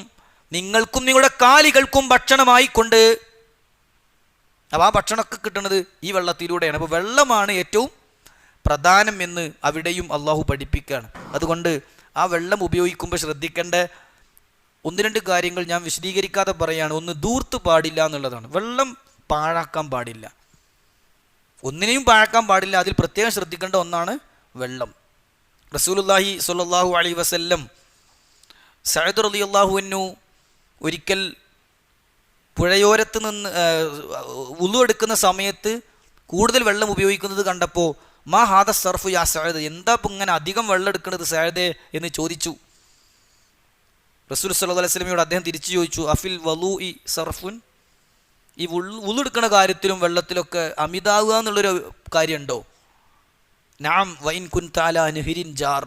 നിങ്ങൾക്കും നിങ്ങളുടെ കാലികൾക്കും ഭക്ഷണമായിക്കൊണ്ട്. അപ്പോൾ ആ ഭക്ഷണമൊക്കെ കിട്ടുന്നത് ഈ വെള്ളത്തിലൂടെയാണ്. അപ്പോൾ വെള്ളമാണ് ഏറ്റവും പ്രധാനം എന്ന് അവിടെയും അള്ളാഹു പഠിപ്പിക്കുകയാണ്. അതുകൊണ്ട് ആ വെള്ളം ഉപയോഗിക്കുമ്പോൾ ശ്രദ്ധിക്കേണ്ട 1-2 കാര്യങ്ങൾ ഞാൻ വിശദീകരിക്കാതെ പറയുകയാണ്. ഒന്ന്, ധൂർത്ത് പാടില്ല എന്നുള്ളതാണ്. വെള്ളം പാഴാക്കാൻ പാടില്ല, ഒന്നിനെയും പാഴാക്കാൻ പാടില്ല. അതിൽ പ്രത്യേകം ശ്രദ്ധിക്കേണ്ട ഒന്നാണ് വെള്ളം. റസൂലുള്ളാഹി സ്വല്ലല്ലാഹു അലൈഹി വസല്ലം സഅദ് റളിയല്ലാഹു അൻഹു ഒരിക്കൽ പുഴയോരത്ത് നിന്ന് വുളു എടുക്കുന്ന സമയത്ത് കൂടുതൽ വെള്ളം ഉപയോഗിക്കുന്നത് കണ്ടപ്പോൾ, മാ ഹാദ സർഫു യാ സഅദ്, എന്താ ഇപ്പം ഇങ്ങനെ അധികം വെള്ളം എടുക്കുന്നത് സഅദേ എന്ന് ചോദിച്ചു. റസൂൽ സല്ലല്ലാഹു അലൈഹി വസല്ലമയോട് അദ്ദേഹം തിരിച്ചു ചോദിച്ചു, അഫിൽ വലൂഇ സർഫുൻ, ഈ വുളു എടുക്കുന്ന കാര്യത്തിലും വെള്ളത്തിലൊക്കെ അമിതാവുക എന്നുള്ളൊരു കാര്യമുണ്ടോ? നാം വൈൻ കുൻത അലാ നഹ്രിൻ ജാർ,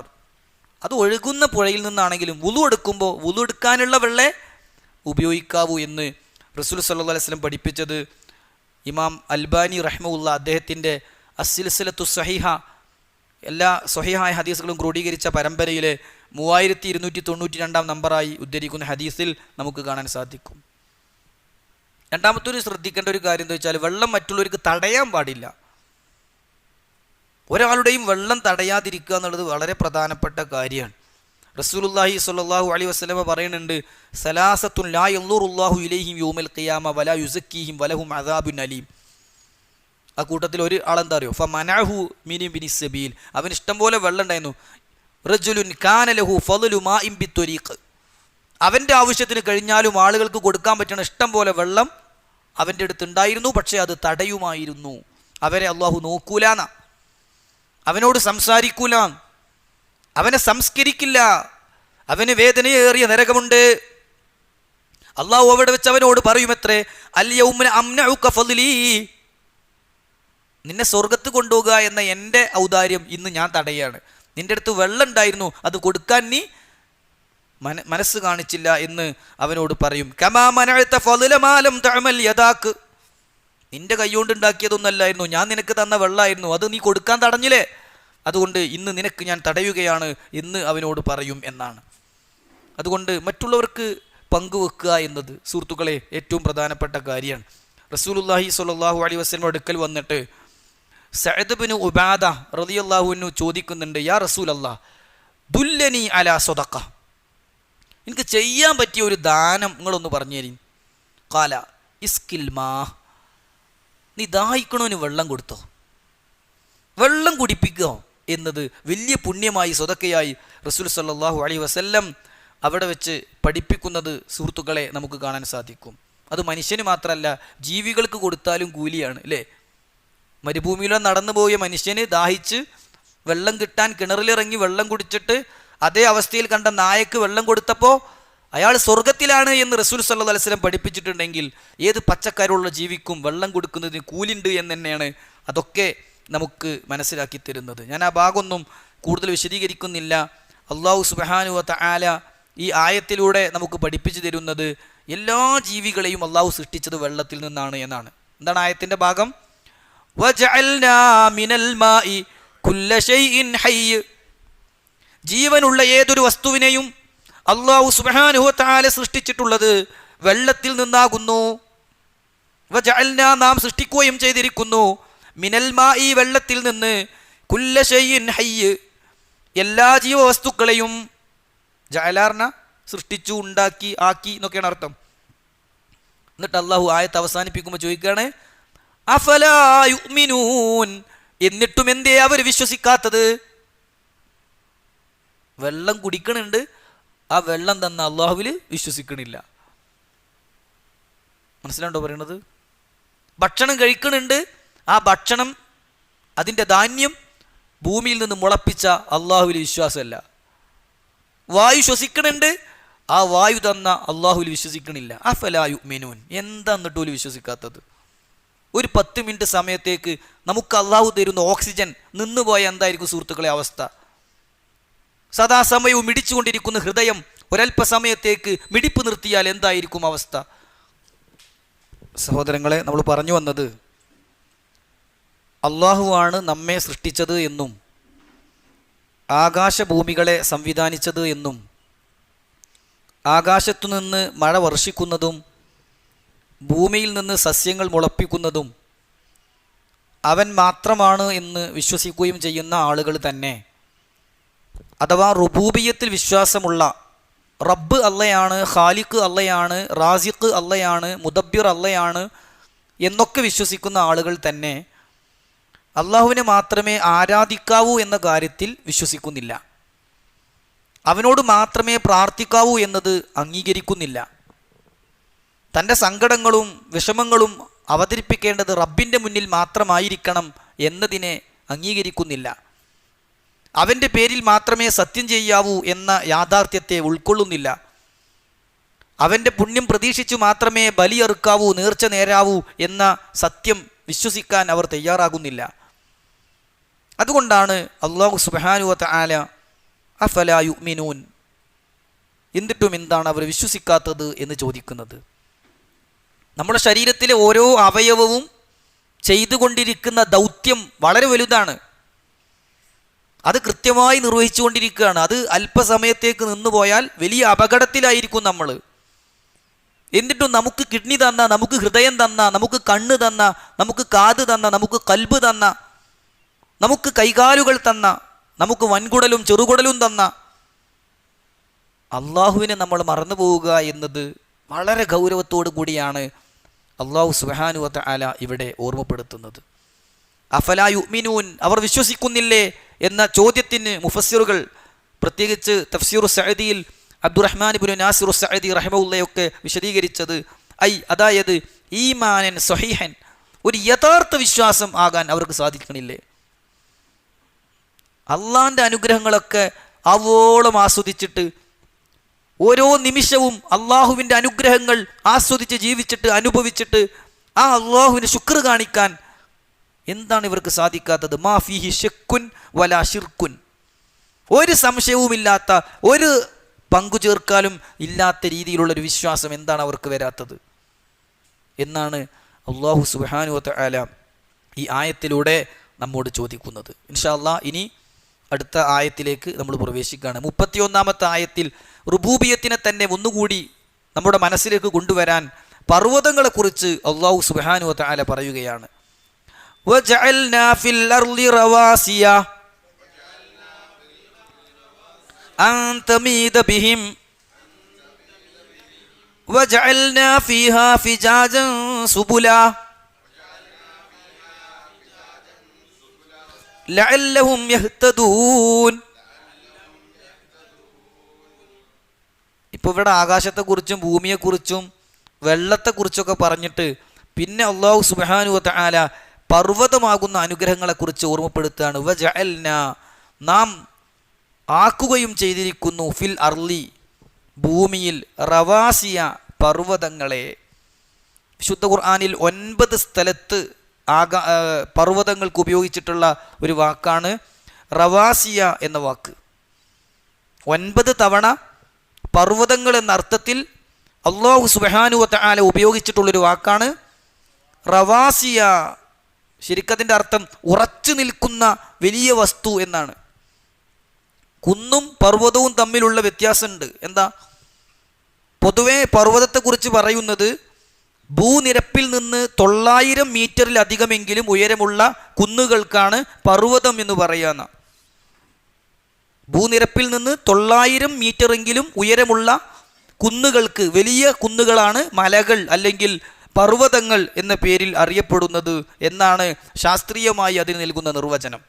അത് ഒഴുകുന്ന പുഴയിൽ നിന്നാണെങ്കിലും വുളു എടുക്കുമ്പോൾ വുളു എടുക്കാനുള്ള വെള്ളേ ഉപയോഗിക്കാവൂ എന്ന് റസൂൽ സല്ലല്ലാഹു അലൈഹി വസല്ലം പഠിപ്പിച്ചത് ഇമാം അൽബാനി റഹ്മഹുല്ലാ അദ്ദേഹത്തിൻ്റെ അസ്സിൽസിലത്തു സഹീഹ, എല്ലാ സ്വഹീഹായ ഹദീസുകളും ക്രോഡീകരിച്ച പരമ്പരയിലെ 3292 നമ്പറായി ഉദ്ധരിക്കുന്ന ഹദീസിൽ നമുക്ക് കാണാൻ സാധിക്കും. രണ്ടാമത്തൊരു ശ്രദ്ധിക്കേണ്ട ഒരു കാര്യം എന്താ വെച്ചാൽ, വെള്ളം മറ്റുള്ളവർക്ക് തടയാൻ പാടില്ല. ഒരാളുടെയും വെള്ളം തടയാതിരിക്കുക എന്നുള്ളത് വളരെ പ്രധാനപ്പെട്ട കാര്യമാണ്. റസൂലുള്ളാഹി സ്വല്ലല്ലാഹു അലൈഹി വസല്ലമ പറയുന്നുണ്ട്, സലാസത്തുൻ ലാ യൻദുറുല്ലാഹു ഇലൈഹിം യൗമൽ ഖിയാമ വലാ യുസക്കീഹിം വലഹും അദാബുൻ അലീം. ആ കൂട്ടത്തിൽ ഒരു ആളെന്താ അറിയോ? ഫമനഹു മിൻ ബിനി സബീൽ, അവന് ഇഷ്ടംപോലെ വെള്ളം ഉണ്ടായിരുന്നു. റജുലുൻ കാന ലഹു ഫളലു മാഇൻ ബിത്വരീഖ്, അവൻ്റെ ആവശ്യത്തിന് കഴിഞ്ഞാലും ആളുകൾക്ക് കൊടുക്കാൻ പറ്റുന്ന ഇഷ്ടം പോലെ വെള്ളം അവൻ്റെ അടുത്ത് ഉണ്ടായിരുന്നു. പക്ഷേ അത് തടയുമായിരുന്നു. അവരെ അള്ളാഹു നോക്കൂലാന്ന, അവനോട് സംസാരിക്കൂല, അവനെ സംസ്കരിക്കില്ല, അവന് വേദനയേറിയ നരകമുണ്ട്. അള്ളാഹു അവിടെ വെച്ച് അവനോട് പറയുമത്രേ, അൽ യൗമ അംനഉക ഫളലി, നിന്നെ സ്വർഗത്ത് കൊണ്ടുപോകുക എന്ന എൻ്റെ ഔദാര്യം ഇന്ന് ഞാൻ തടയാണ്. നിന്റെ അടുത്ത് വെള്ളം ഉണ്ടായിരുന്നു, അത് കൊടുക്കാൻ നീ മനസ്സ് കാണിച്ചില്ല എന്ന് അവനോട് പറയും. കമാ മനഅത ഫളല മാ ലം തഅമൽ യദാക്, നിന്റെ കൈകൊണ്ട് ഉണ്ടാക്കിയതൊന്നല്ലായിരുന്നു, ഞാൻ നിനക്ക് തന്ന വെള്ളമായിരുന്നു, അത് നീ കൊടുക്കാൻ തടഞ്ഞില്ലേ, അതുകൊണ്ട് ഇന്ന് നിനക്ക് ഞാൻ തടയുകയാണ് എന്ന് അവനോട് പറയും എന്നാണ്. അതുകൊണ്ട് മറ്റുള്ളവർക്ക് പങ്കുവെക്കുക എന്നത് സുഹൃത്തുക്കളെ ഏറ്റവും പ്രധാനപ്പെട്ട കാര്യമാണ്. റസൂലുള്ളാഹി സ്വല്ലല്ലാഹു അലൈഹി വസല്ലം അടുക്കൽ വന്നിട്ട് സഅദ് ബിൻ ഉബാദ റളിയല്ലാഹു അൻഹു ചോദിക്കുന്നുണ്ട്, യാ റസൂലല്ലാഹ് ദുല്ലനി അലാ സദഖ, എനിക്ക് ചെയ്യാൻ പറ്റിയ ഒരു ദാനം നിങ്ങളൊന്ന് പറഞ്ഞു തരീ. ഖാല ഇസ്കിൽ മാ, നീ ദാഹിക്കണോന് വെള്ളം കൊടുത്തോ, വെള്ളം കുടിപ്പിക്കുക എന്നത് വലിയ പുണ്യമായി സ്വതക്കയായി റസൂൽ സല്ലല്ലാഹു അലൈഹി വസല്ലം അവിടെ വെച്ച് പഠിപ്പിക്കുന്നത് സുഹൃത്തുക്കളെ നമുക്ക് കാണാൻ സാധിക്കും. അത് മനുഷ്യന് മാത്രമല്ല, ജീവികൾക്ക് കൊടുത്താലും കൂലിയാണ് അല്ലേ. മരുഭൂമിയിലൂടെ നടന്നു പോയ മനുഷ്യന് ദാഹിച്ച് വെള്ളം കിട്ടാൻ കിണറിലിറങ്ങി വെള്ളം കുടിച്ചിട്ട് അതേ അവസ്ഥയിൽ കണ്ട നായക്ക് വെള്ളം കൊടുത്തപ്പോൾ അയാൾ സ്വർഗത്തിലാണ് എന്ന് റസൂൽ സല്ലല്ലാഹു അലൈഹി വസല്ലം പഠിപ്പിച്ചിട്ടുണ്ടെങ്കിൽ ഏത് പച്ചക്കരുള്ള ജീവിക്കും വെള്ളം കൊടുക്കുന്നതിന് കൂലിണ്ട് എന്ന് തന്നെയാണ് അതൊക്കെ നമുക്ക് മനസ്സിലാക്കി തരുന്നത്. ഞാൻ ആ ഭാഗമൊന്നും കൂടുതൽ വിശദീകരിക്കുന്നില്ല. അല്ലാഹു സുബ്ഹാനഹു വ തആല ഈ ആയത്തിലൂടെ നമുക്ക് പഠിപ്പിച്ചു തരുന്നത് എല്ലാ ജീവികളെയും അല്ലാഹു സൃഷ്ടിച്ചത് വെള്ളത്തിൽ നിന്നാണ് എന്നാണ്. എന്താണ് ആയത്തിൻ്റെ ഭാഗം? വജഅൽനാ മിനൽ മാഇ കുല്ല ശൈഇൻ ഹയ്യ്. ജീവനുള്ള ഏതൊരു വസ്തുവിനെയും അല്ലാഹു സുബ്ഹാനഹു വ തആല സൃഷ്ടിച്ചിട്ടുള്ളത് വെള്ളത്തിൽ നിന്നാകുന്നു. വജഅൽനാ, നാം സൃഷ്ടിക്കുകയും ചെയ്തിരിക്കുന്നു, മിനൽ മാഇ, വെള്ളത്തിൽ നിന്ന്, കുല്ല ശൈഇൻ ഹയ്യ്, എല്ലാ ജീവവസ്തുക്കളെയും. ജഅലാർന സൃഷ്ടിച്ചു, ഉണ്ടാക്കി, ആക്കി എന്നൊക്കെയാണ് അർത്ഥം. എന്നിട്ട് അല്ലാഹു ആയത്ത് അവസാനിപ്പിക്കുമ്പോൾ ചോദിക്കുകയാണ് അഫലാ യുഅ്മിനൂൻ, എന്നിട്ടും എന്തേ അവർ വിശ്വസിക്കാത്തത്? വെള്ളം കുടിക്കണുണ്ട്, ആ വെള്ളം തന്ന അള്ളാഹുവിൽ വിശ്വസിക്കണില്ല. മനസ്സിലാണ്ടോ പറയണത്? ഭക്ഷണം കഴിക്കണുണ്ട്, ആ ഭക്ഷണം അതിൻ്റെ ധാന്യം ഭൂമിയിൽ നിന്ന് മുളപ്പിച്ച അള്ളാഹുവിൽ വിശ്വാസമല്ല. വായു ശ്വസിക്കണുണ്ട്, ആ വായു തന്ന അള്ളാഹുവിൽ വിശ്വസിക്കണില്ല. അഫലാ യുഅ്മിനൂൻ, എന്താ എന്നിട്ട് പോലും വിശ്വസിക്കാത്തത്? ഒരു 10 മിനിറ്റ് സമയത്തേക്ക് നമുക്ക് അള്ളാഹു തരുന്ന ഓക്സിജൻ നിന്നുപോയ എന്തായിരിക്കും സുഹൃത്തുക്കളെ അവസ്ഥ? സദാസമയവും മിടിച്ചുകൊണ്ടിരിക്കുന്ന ഹൃദയം ഒരല്പസമയത്തേക്ക് മിടിപ്പ് നിർത്തിയാൽ എന്തായിരിക്കും അവസ്ഥ? സഹോദരങ്ങളെ, നമ്മൾ പറഞ്ഞു വന്നത് അള്ളാഹുവാണ് നമ്മെ സൃഷ്ടിച്ചത് എന്നും ആകാശഭൂമികളെ സംവിധാനിച്ചത് എന്നും ആകാശത്തു നിന്ന് മഴ വർഷിക്കുന്നതും ഭൂമിയിൽ നിന്ന് സസ്യങ്ങൾ മുളപ്പിക്കുന്നതും അവൻ മാത്രമാണ് എന്ന് വിശ്വസിക്കുകയും ചെയ്യുന്ന ആളുകൾ തന്നെ, അഥവാ റുബൂബിയത്തിൽ വിശ്വാസമുള്ള, റബ്ബ് അള്ളയാണ്, ഖാലിഖ് അള്ളയാണ്, റാസിഖ് അള്ളയാണ്, മുദബ്ബിർ അള്ളയാണ് എന്നൊക്കെ വിശ്വസിക്കുന്ന ആളുകൾ തന്നെ അള്ളാഹുവിനെ മാത്രമേ ആരാധിക്കാവൂ എന്ന കാര്യത്തിൽ വിശ്വസിക്കുന്നില്ല. അവനോട് മാത്രമേ പ്രാർത്ഥിക്കാവൂ എന്നത് അംഗീകരിക്കുന്നില്ല. തൻ്റെ സങ്കടങ്ങളും വിഷമങ്ങളും അവതരിപ്പിക്കേണ്ടത് റബ്ബിൻ്റെ മുന്നിൽ മാത്രമായിരിക്കണം എന്നതിനെ അംഗീകരിക്കുന്നില്ല. അവൻ്റെ പേരിൽ മാത്രമേ സത്യം ചെയ്യാവൂ എന്ന യാഥാർത്ഥ്യത്തെ ഉൾക്കൊള്ളുന്നില്ല. അവൻ്റെ പുണ്യം പ്രതീക്ഷിച്ചു മാത്രമേ ബലിയെറുക്കാവൂ, നേർച്ച നേരാവൂ എന്ന സത്യം വിശ്വസിക്കാൻ അവർ തയ്യാറാകുന്നില്ല. അതുകൊണ്ടാണ് അല്ലാഹു സുബ്ഹാനഹു വ തആല അഫലാ യുഅ്മിനൂൻ, എന്നിട്ടും എന്താണ് അവർ വിശ്വസിക്കാത്തത് എന്ന് ചോദിക്കുന്നത്. നമ്മുടെ ശരീരത്തിലെ ഓരോ അവയവവും ചെയ്തുകൊണ്ടിരിക്കുന്ന ദൗത്യം വളരെ വലുതാണ്. അത് കൃത്യമായി നിർവഹിച്ചു കൊണ്ടിരിക്കുകയാണ്. അത് അല്പസമയത്തേക്ക് നിന്നുപോയാൽ വലിയ അപകടത്തിലായിരിക്കും നമ്മൾ. എന്നിട്ടും നമുക്ക് കിഡ്നി തന്ന, നമുക്ക് ഹൃദയം തന്ന, നമുക്ക് കണ്ണ് തന്ന, നമുക്ക് കാത് തന്ന, നമുക്ക് കൽബ് തന്ന, നമുക്ക് കൈകാലുകൾ തന്ന, നമുക്ക് വൻകുടലും ചെറുകുടലും തന്ന അള്ളാഹുവിനെ നമ്മൾ മറന്നു പോവുക എന്നത് വളരെ ഗൗരവത്തോടു കൂടിയാണ് അല്ലാഹു സുബ്ഹാനഹു വ തആല ഇവിടെ ഓർമ്മപ്പെടുത്തുന്നത്. അഫലാ യുഅ്മിനൂൻ, അവർ വിശ്വസിക്കുന്നില്ലേ എന്ന ചോദ്യത്തിന് മുഫസ്സിറുകൾ, പ്രത്യേകിച്ച് തഫ്സീറു സഅദിയിൽ അബ്ദുറഹ്മാൻ ഇബ്നു നാസിർ സഅദി റഹിമഹുള്ളയൊക്കെ വിശദീകരിച്ചത് അതായത് ഈമാനൻ സ്വഹീഹൻ, ഒരു യഥാർത്ഥ വിശ്വാസം ആകാൻ അവർക്ക് സാധിക്കണില്ലേ? അള്ളാഹിൻ്റെ അനുഗ്രഹങ്ങളൊക്കെ അവോളം ആസ്വദിച്ചിട്ട് ഓരോ നിമിഷവും അള്ളാഹുവിൻ്റെ അനുഗ്രഹങ്ങൾ ആസ്വദിച്ച് ജീവിച്ചിട്ട് അനുഭവിച്ചിട്ട് ആ അള്ളാഹുവിന് ശുക്ർ കാണിക്കാൻ എന്താണ് ഇവർക്ക് സാധിക്കാത്തത്? മാ ഫീഹി ശക്കുൻ വലാ ശിർക്കുൻ, ഒരു സംശയവുമില്ലാത്ത, ഒരു പങ്കു ചേർക്കാലും ഇല്ലാത്ത രീതിയിലുള്ളൊരു വിശ്വാസം എന്താണ് അവർക്ക് വരാത്തത് എന്നാണ് അല്ലാഹു സുബ്ഹാനഹു വ തആല ഈ ആയത്തിലൂടെ നമ്മോട് ചോദിക്കുന്നത്. ഇൻഷാ അല്ലാഹ് ഇനി അടുത്ത ആയത്തിലേക്ക് നമ്മൾ പ്രവേശിക്കുകയാണ്. 31-ാമത്തെ ആയത്തിൽ റുബൂബിയത്തിനെ തന്നെ ഒന്നുകൂടി നമ്മുടെ മനസ്സിലേക്ക് കൊണ്ടുവരാൻ പർവ്വതങ്ങളെക്കുറിച്ച് അല്ലാഹു സുബ്ഹാനഹു വ തആല പറയുകയാണ്. വജഅൽനാ ഫിൽ അർളി റവാസിയ അൻ തമീദ ബിഹിം വജഅൽനാ ഫീഹാ ഫിജാജൻ സുബുല ലഅല്ലഹും യഹ്തദൂൻ. ഇപ്പോൾ ഇവിടെ ആകാശത്തെക്കുറിച്ചും ഭൂമിയെക്കുറിച്ചും വെള്ളത്തെക്കുറിച്ചൊക്കെ പറഞ്ഞിട്ട് പിന്നെ അല്ലാഹു സുബ്ഹാനഹു വ തആല പർവ്വതമാകുന്ന അനുഗ്രഹങ്ങളെക്കുറിച്ച് ഓർമ്മപ്പെടുത്തുകയാണ്. വജഅൽന, നാം ആക്കുകയും ചെയ്തിരിക്കുന്നു, ഫിൽ അർളി, ഭൂമിയിൽ, റവാസിയ, പർവ്വതങ്ങളെ. വിശുദ്ധ ഖുർആനിൽ 9 സ്ഥലത്ത് പർവ്വതങ്ങൾക്ക് ഉപയോഗിച്ചിട്ടുള്ള ഒരു വാക്കാണ് റവാസിയ എന്ന വാക്ക്. 9 തവണ പർവ്വതങ്ങൾ എന്ന അർത്ഥത്തിൽ അല്ലാഹു സുബ്ഹാനഹു വ തആല ഉപയോഗിച്ചിട്ടുള്ളൊരു വാക്കാണ് റവാസിയ. ശരിക്കതിൻ്റെ അർത്ഥം ഉറച്ചു നിൽക്കുന്ന വലിയ വസ്തു എന്നാണ്. കുന്നും പർവ്വതവും തമ്മിലുള്ള വ്യത്യാസമുണ്ട്. എന്താ? പൊതുവെ പർവ്വതത്തെക്കുറിച്ച് പറയുന്നത് ഭൂനിരപ്പിൽ നിന്ന് 900 മീറ്ററിലധികമെങ്കിലും ഉയരമുള്ള കുന്നുകൾക്കാണ് പർവ്വതം എന്ന് പറയുക. ഭൂനിരപ്പിൽ നിന്ന് 900 മീറ്ററെങ്കിലും ഉയരമുള്ള കുന്നുകൾക്ക്, വലിയ കുന്നുകളാണ് മലകൾ അല്ലെങ്കിൽ പർവ്വതങ്ങൾ എന്ന പേരിൽ അറിയപ്പെടുന്നത് എന്നാണ് ശാസ്ത്രീയമായി അതിന് നൽകുന്ന നിർവചനം.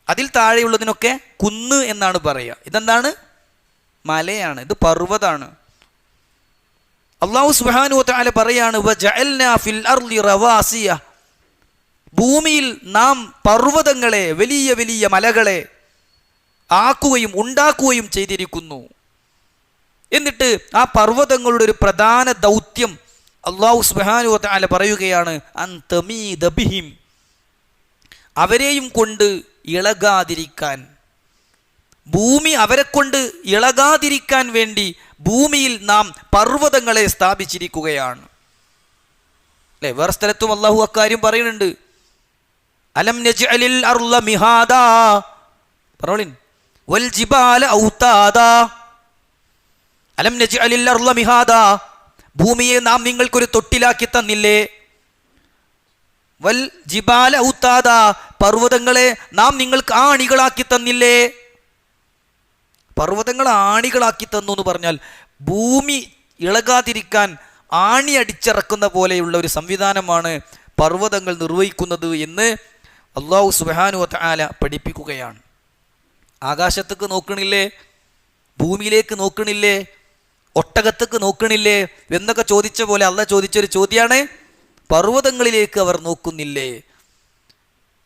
അതിൽ താഴെയുള്ളതിനൊക്കെ കുന്ന് എന്നാണ് പറയുക. ഇതെന്താണ്? മലയാണ്, ഇത് പർവ്വതാണ്. അല്ലാഹു സുബ്ഹാനഹു വ തആല പറയാണ് വജഅൽനാ ഫിൽ അർളി റവാസിയ, ഭൂമിയിൽ നാം പർവ്വതങ്ങളെ, വലിയ വലിയ മലകളെ ആക്കുകയും ഉണ്ടാക്കുകയും ചെയ്തിരിക്കുന്നു. എന്നിട്ട് ആ പർവ്വതങ്ങളുടെ ഒരു പ്രധാന ദൗത്യം അല്ലാഹു സുബ്ഹാനഹു വ തആല പറയുകയാണ്, അൻ തമീദ ബിഹിം, അവരെയും കൊണ്ട് ഇളകാതിരിക്കാൻ. ഭൂമി അവരെ കൊണ്ട് ഇളകാതിരിക്കാൻ വേണ്ടി ഭൂമിയിൽ നാം പർവ്വതങ്ങളെ സ്ഥാപിച്ചിരിക്കുകയാണ്. അല്ലേ? വേറെ സ്ഥലത്തും അല്ലാഹു അക്കാര്യം പറയുന്നുണ്ട്. അലം നജ്അലിൽ അർള മിഹാദാ, പറോളിൻ, വൽ ജിബാല ഔതാദാ. അലം നജ്അലിൽ അർള മിഹാദാ, ഭൂമിയെ നാം നിങ്ങൾക്കൊരു തൊട്ടിലാക്കി തന്നില്ലേ? വൽ ജിബാല ഔതാദാ, പർവ്വതങ്ങളെ നാം നിങ്ങൾക്ക് ആണികളാക്കി തന്നില്ലേ? പർവ്വതങ്ങൾ ആണികളാക്കി തന്നു എന്ന് പറഞ്ഞാൽ ഭൂമി ഇളകാതിരിക്കാൻ ആണി അടിച്ചിറക്കുന്ന പോലെയുള്ള ഒരു സംവിധാനമാണ് പർവ്വതങ്ങൾ നിർവഹിക്കുന്നത് എന്ന് അല്ലാഹു സുബ്ഹാനഹു വ തആല പഠിപ്പിക്കുകയാണ്. ആകാശത്തേക്ക് നോക്കണില്ലേ? ഭൂമിയിലേക്ക് നോക്കണില്ലേ? ഒട്ടകത്തേക്ക് നോക്കണില്ലേ എന്നൊക്കെ ചോദിച്ച പോലെ അല്ലാഹ് ചോദിച്ചൊരു ചോദ്യമാണ്, പർവ്വതങ്ങളിലേക്ക് അവർ നോക്കുന്നില്ലേ?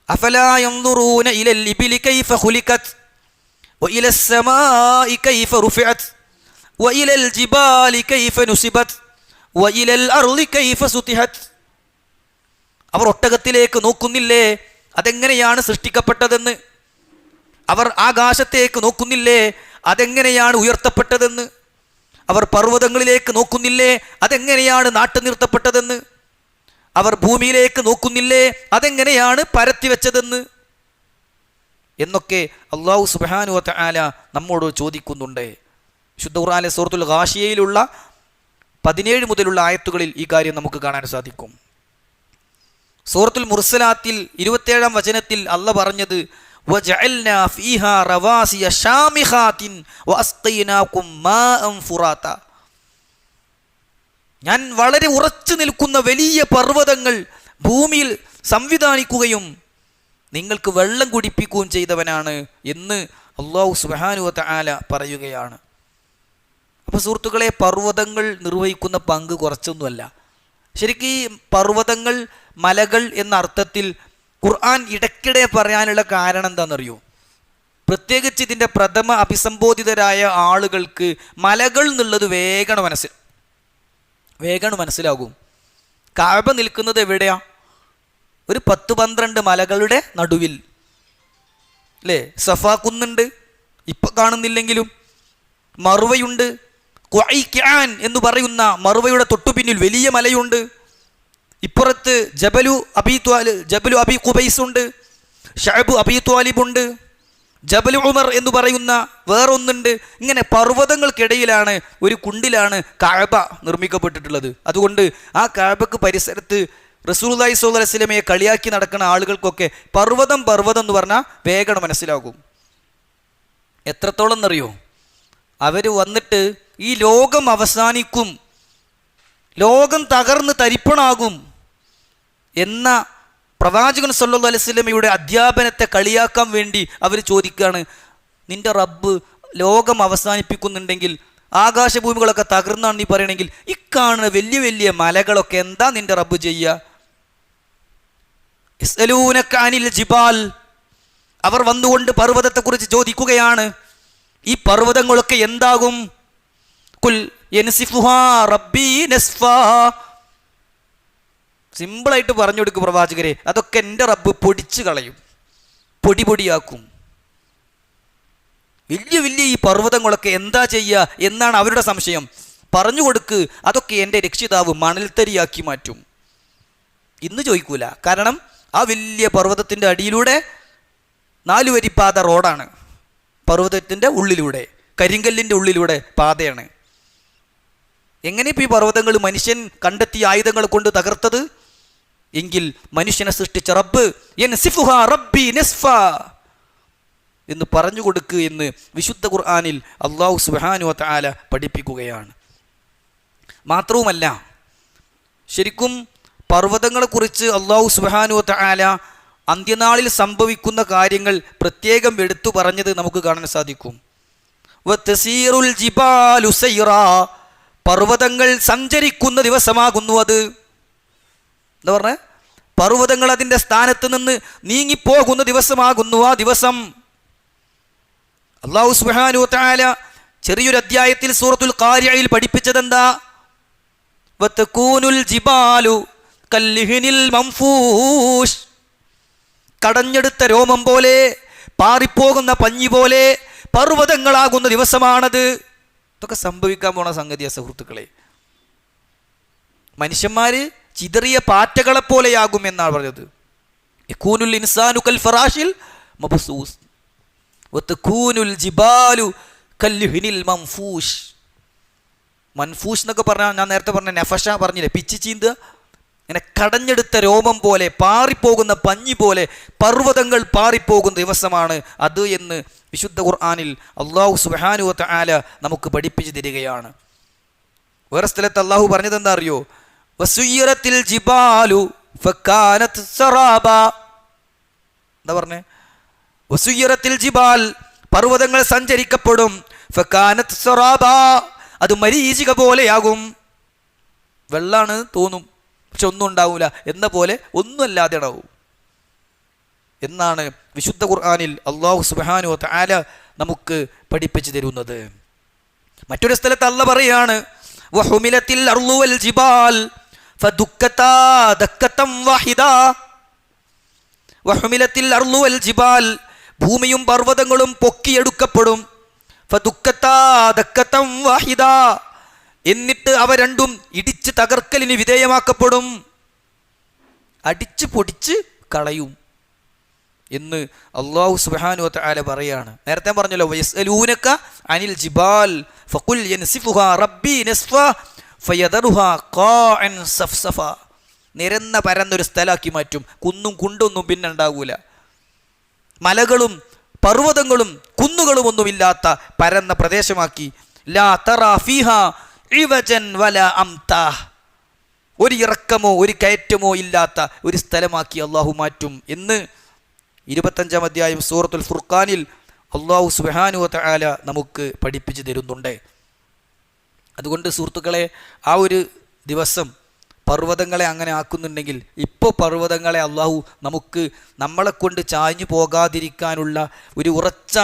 അഫലാ യൻദുറൂന ഇലൽ ഇബ്ലി കൈഫ ഖുലിഖത് وإلى السماء كيف رفعت وإلى الجبال كيف نصبت وإلى الأرض كيف سطحت. അവർ ഒട്ടകത്തിലേക്ക് നോക്കുന്നില്ലേ, അതെങ്ങനെയാണ് സൃഷ്ടിക്കപ്പെട്ടതെന്ന്? അവർ ആകാശത്തേക്ക് നോക്കുന്നില്ലേ, അതെങ്ങനെയാണ് ഉയർത്തപ്പെട്ടതെന്ന്? അവർ പർവ്വതങ്ങളിലേക്ക് നോക്കുന്നില്ലേ, അതെങ്ങനെയാണ് നാട്ടു നിർത്തപ്പെട്ടതെന്ന്? അവർ ഭൂമിയിലേക്ക് നോക്കുന്നില്ലേ, അതെങ്ങനെയാണ് പരത്തിവെച്ചതെന്ന്? എന്നൊക്കെ അല്ലാഹു സുബ്ഹാനഹു വ തആല നമ്മോട് ചോദിക്കുന്നുണ്ട്. ശുദ്ധ ഖുർആനിലെ സൂറത്തുൽ ഗാശിയയിലുള്ള 17 മുതലുള്ള ആയത്തുകളിൽ ഈ കാര്യം നമുക്ക് കാണാൻ സാധിക്കും. സൂറത്തുൽ മുർസലാത്തിൽ 27-ാം വചനത്തിൽ അല്ലാഹ് പറഞ്ഞത് വജഅൽനാ ഫീഹാ റവാസിയ ശാമിഖാത്തിൻ വഅസ്ഖൈനാകും മാഅൻ ഫുറാത, ഞാൻ വളരെ ഉറച്ചു നിൽക്കുന്ന വലിയ പർവ്വതങ്ങൾ ഭൂമിയിൽ സംവിധാനിക്കുകയും നിങ്ങൾക്ക് വെള്ളം കുടിപ്പിക്കുകയും ചെയ്തവനാണ് എന്ന് അല്ലാഹു സുബ്ഹാനഹു വ തആല പറയുകയാണ്. അപ്പോൾ സുഹൃത്തുക്കളെ, പർവ്വതങ്ങൾ നിർവഹിക്കുന്ന പങ്ക് കുറച്ചൊന്നുമല്ല. ശരിക്കും ഈ പർവ്വതങ്ങൾ, മലകൾ എന്ന അർത്ഥത്തിൽ ഖുർആൻ ഇടയ്ക്കിടെ പറയാനുള്ള കാരണം എന്താണെന്നറിയോ? പ്രത്യേകിച്ച് ഇതിൻ്റെ പ്രഥമ അഭിസംബോധിതരായ ആളുകൾക്ക് മലകൾ എന്നുള്ളത് വേഗം മനസ്സിലാകും. കഅബ നിൽക്കുന്നത് എവിടെയാ? ഒരു 10-12 മലകളുടെ നടുവിൽ, അല്ലേ? സഫാ കുന്നുണ്ട്, ഇപ്പം കാണുന്നില്ലെങ്കിലും. മറുവയുണ്ട്, ഖുഐഖാൻ എന്ന് പറയുന്ന മറുവയുടെ തൊട്ടുപിന്നിൽ വലിയ മലയുണ്ട്. ഇപ്പുറത്ത് ജബലു അബി ഖുബൈസ് ഉണ്ട്, ഷഅബു അബി ത്വാലിബ് ഉണ്ട്, ജബലു ഉമർ എന്ന് പറയുന്ന വേറൊന്നുണ്ട്. ഇങ്ങനെ പർവ്വതങ്ങൾക്കിടയിലാണ്, ഒരു കുണ്ടിലാണ് കഅബ നിർമ്മിക്കപ്പെട്ടിട്ടുള്ളത്. അതുകൊണ്ട് ആ കഅബക്ക് പരിസരത്ത് റസൂലുള്ളാഹി സ്വല്ലല്ലാഹു അലൈഹി വസല്ലമയെ കളിയാക്കി നടക്കുന്ന ആളുകൾക്കൊക്കെ പർവ്വതം എന്ന് പറഞ്ഞാൽ വേഗം മനസ്സിലാകും. എത്രത്തോളം എന്നറിയോ? അവർ വന്നിട്ട് ഈ ലോകം അവസാനിക്കും, ലോകം തകർന്ന് തരിപ്പണാകും എന്ന പ്രവാചകൻ സല്ലല്ലാഹു അലൈഹി വസല്ലമയുടെ അധ്യാപനത്തെ കളിയാക്കാൻ വേണ്ടി അവർ ചോദിക്കുകയാണ്, നിന്റെ റബ്ബ് ലോകം അവസാനിപ്പിക്കുന്നുണ്ടെങ്കിൽ ആകാശഭൂമികളൊക്കെ തകർന്നാണ് നീ പറയണമെങ്കിൽ ഈ കാണുന്ന വലിയ വലിയ മലകളൊക്കെ എന്താ നിന്റെ റബ്ബ് ചെയ്യുക? യസ്അലൂനക അനിൽ ജിബാൽ, അവർ വന്നുകൊണ്ട് പർവ്വതത്തെക്കുറിച്ച് ചോദിക്കുകയാണ്, ഈ പർവ്വതങ്ങളൊക്കെ എന്താകും? കുൽ യൻസിഫുഹാ റബ്ബി നസ്ഫാ. സിമ്പിളായിട്ട് പറഞ്ഞു കൊടുക്കും പ്രവാചകരെ, അതൊക്കെ എൻ്റെ റബ്ബ് പൊടിച്ചു കളയും, പൊടി പൊടിയാക്കും. വലിയ വലിയ ഈ പർവ്വതങ്ങളൊക്കെ എന്താ ചെയ്യുക എന്നാണ് അവരുടെ സംശയം. പറഞ്ഞു കൊടുക്ക്, അതൊക്കെ എൻ്റെ രക്ഷിതാവ് മണൽത്തരിയാക്കി മാറ്റും. ഇന്ന് ചോദിക്കൂല, കാരണം ആ വലിയ പർവ്വതത്തിൻ്റെ അടിയിലൂടെ 4 വരിപ്പാത റോഡാണ്, പർവ്വതത്തിൻ്റെ ഉള്ളിലൂടെ, കരിങ്കല്ലിൻ്റെ ഉള്ളിലൂടെ പാതയാണ്. എങ്ങനെ ഇപ്പോൾ ഈ പർവ്വതങ്ങൾ മനുഷ്യൻ കണ്ടെത്തിയ ആയുധങ്ങൾ കൊണ്ട് തകർത്തത്? എങ്കിൽ മനുഷ്യനെ സൃഷ്ടിച്ച റബ്ബ് യൻസിഫുഹാ റബ്ബി നസ്ഫാ എന്ന് പറഞ്ഞു കൊടുക്കുക എന്ന് വിശുദ്ധ ഖുർആനിൽ അല്ലാഹു സുബ്ഹാനഹു വ തആല പഠിപ്പിക്കുകയാണ്. മാത്രവുമല്ല, ശരിക്കും പർവ്വതങ്ങളെക്കുറിച്ച് അല്ലാഹു സുബ്ഹാനഹു വ തആല അന്ത്യനാളിൽ സംഭവിക്കുന്ന കാര്യങ്ങൾ പ്രത്യേകം എടുത്തു പറഞ്ഞത് നമുക്ക് കാണാൻ സാധിക്കും. വതസീറുൽ ജിബാലു സൈറാ, പർവ്വതങ്ങൾ സഞ്ചരിക്കുന്ന ദിവസമാകുന്നു അത്. എന്താ പറഞ്ഞേ? പർവ്വതങ്ങൾ അതിൻ്റെ സ്ഥാനത്ത് നിന്ന് നീങ്ങിപ്പോകുന്ന ദിവസമാകുന്നു ആ ദിവസം. അല്ലാഹു സുബ്ഹാനഹു വ തആല ചെറിയൊരു അധ്യായത്തിൽ സൂറത്തുൽ ഖാരിഅയിൽ പഠിപ്പിച്ചതെന്താ? വതകൂനുൽ ജിബാലു കല്ലിഹ്നിൽ മൻഫൂഷ്, കടഞ്ഞെടുത്ത രോമം പോലെ, പാറിപ്പോകുന്ന പഞ്ഞി പോലെ പർവ്വതങ്ങളാകുന്ന ദിവസമാണത്. ഇതൊക്കെ സംഭവിക്കാൻ പോണ സംഗതിയാ സുഹൃത്തുക്കളെ. മനുഷ്യന്മാര് ചിതറിയ പാറ്റകളെ പോലെയാകും എന്നാണ് പറഞ്ഞത്. യകൂനുൽ ഇൻസാനു കൽ ഫറാഷിൽ മബ്സൂസ് വതകൂനുൽ ജിബാലു കല്ലിഹ്നിൽ മൻഫൂഷ്. മൻഫൂഷ് എന്നൊക്കെ പറഞ്ഞാൽ ഞാൻ നേരത്തെ പറഞ്ഞ നഫഷ പറഞ്ഞില്ലേ, പിച്ചി ചീന്തുക. ഇങ്ങനെ കടഞ്ഞെടുത്ത രോമം പോലെ, പാറിപ്പോകുന്ന പഞ്ഞി പോലെ പർവ്വതങ്ങൾ പാറിപ്പോകുന്ന ദിവസമാണ് അത് എന്ന് വിശുദ്ധ ഖുർആനിൽ അല്ലാഹു സുബ്ഹാനഹു വ തആല നമുക്ക് പഠിപ്പിച്ചു തരികയാണ്. വേറെ സ്ഥലത്ത് അല്ലാഹു പറഞ്ഞത് എന്താ അറിയോ? വസുയ്യിറത്തിൽ ജിബാലു ഫകാനത് സറാബ. എന്താ പറഞ്ഞേ? വസുയ്യിറത്തിൽ ജിബാൽ, പർവ്വതങ്ങൾ സഞ്ചരിക്കപ്പെടും. ഫകാനത് സറാബ, അത് മരീചിക പോലെയാകും. വെള്ളാണ് തോന്നും, പക്ഷെ ഒന്നും ഉണ്ടാവില്ല എന്ന പോലെ ഒന്നുമല്ലാതെ ഉണ്ടാവും എന്നാണ് വിശുദ്ധ ഖുർആനിൽ അല്ലാഹു സുബ്ഹാനഹു വ തആല നമുക്ക് പഠിപ്പിച്ചു തരുന്നത്. മറ്റൊരു സ്ഥലത്ത് അല്ലാഹ് പറയാണ്, വഹുമിലത്തിൽ അർളു വൽ ജിബാൽ ഫദുക്കതാ ദക്കതം വാഹിദാ. വഹുമിലത്തിൽ അർളു വൽ ജിബാൽ, ഭൂമിയും പർവ്വതങ്ങളും പൊക്കിയെടുക്കപ്പെടും. ഫദുക്കതാ ദക്കതം വാഹിദാ, എന്നിട്ട് അവ രണ്ടും ഇടിച്ച് തകർക്കലിന് വിധേയമാക്കപ്പെടും, അടിച്ച് പൊടിച്ച് കളയും എന്ന് അല്ലാഹു സുബ്ഹാനഹു വ തആല പറയാണ്. നേരത്തെ പറഞ്ഞല്ലോ, വയസ്അലൂനക അനിൽ ജിബാൽ ഫഖുൽ യൻസിഫുഹാ റബ്ബി നസ്ഫാ ഫയദറുഹാ ഖാഅൻ സഫ്സഫ. നിരന്ന പരന്നൊരു സ്ഥലമാക്കി മാറ്റും, കുന്നും കുണ്ടൊന്നും പിന്നെ ഉണ്ടാകൂല. മലകളും പർവ്വതങ്ങളും കുന്നുകളും ഒന്നുമില്ലാത്ത പരന്ന പ്രദേശമാക്കി. ലാ തറാ ഫീഹാ ഇവജൻ വല അംതാ, ഒരു ഇറക്കമോ ഒരു കയറ്റമോ ഇല്ലാത്ത ഒരു സ്ഥലമാക്കി അള്ളാഹു മാറ്റും എന്ന് 25-ാം അധ്യായം സൂറത്തുൽ ഫുർഖാനിൽ അല്ലാഹു സുബ്ഹാനഹു വ തആല നമുക്ക് പഠിപ്പിച്ചു തരുന്നുണ്ട്. അതുകൊണ്ട് സുഹൃത്തുക്കളെ, ആ ഒരു ദിവസം പർവ്വതങ്ങളെ അങ്ങനെ ആക്കുന്നുണ്ടെങ്കിൽ, ഇപ്പോൾ പർവ്വതങ്ങളെ അള്ളാഹു നമുക്ക് നമ്മളെ കൊണ്ട് ചാഞ്ഞു പോകാതിരിക്കാനുള്ള ഒരു ഉറച്ച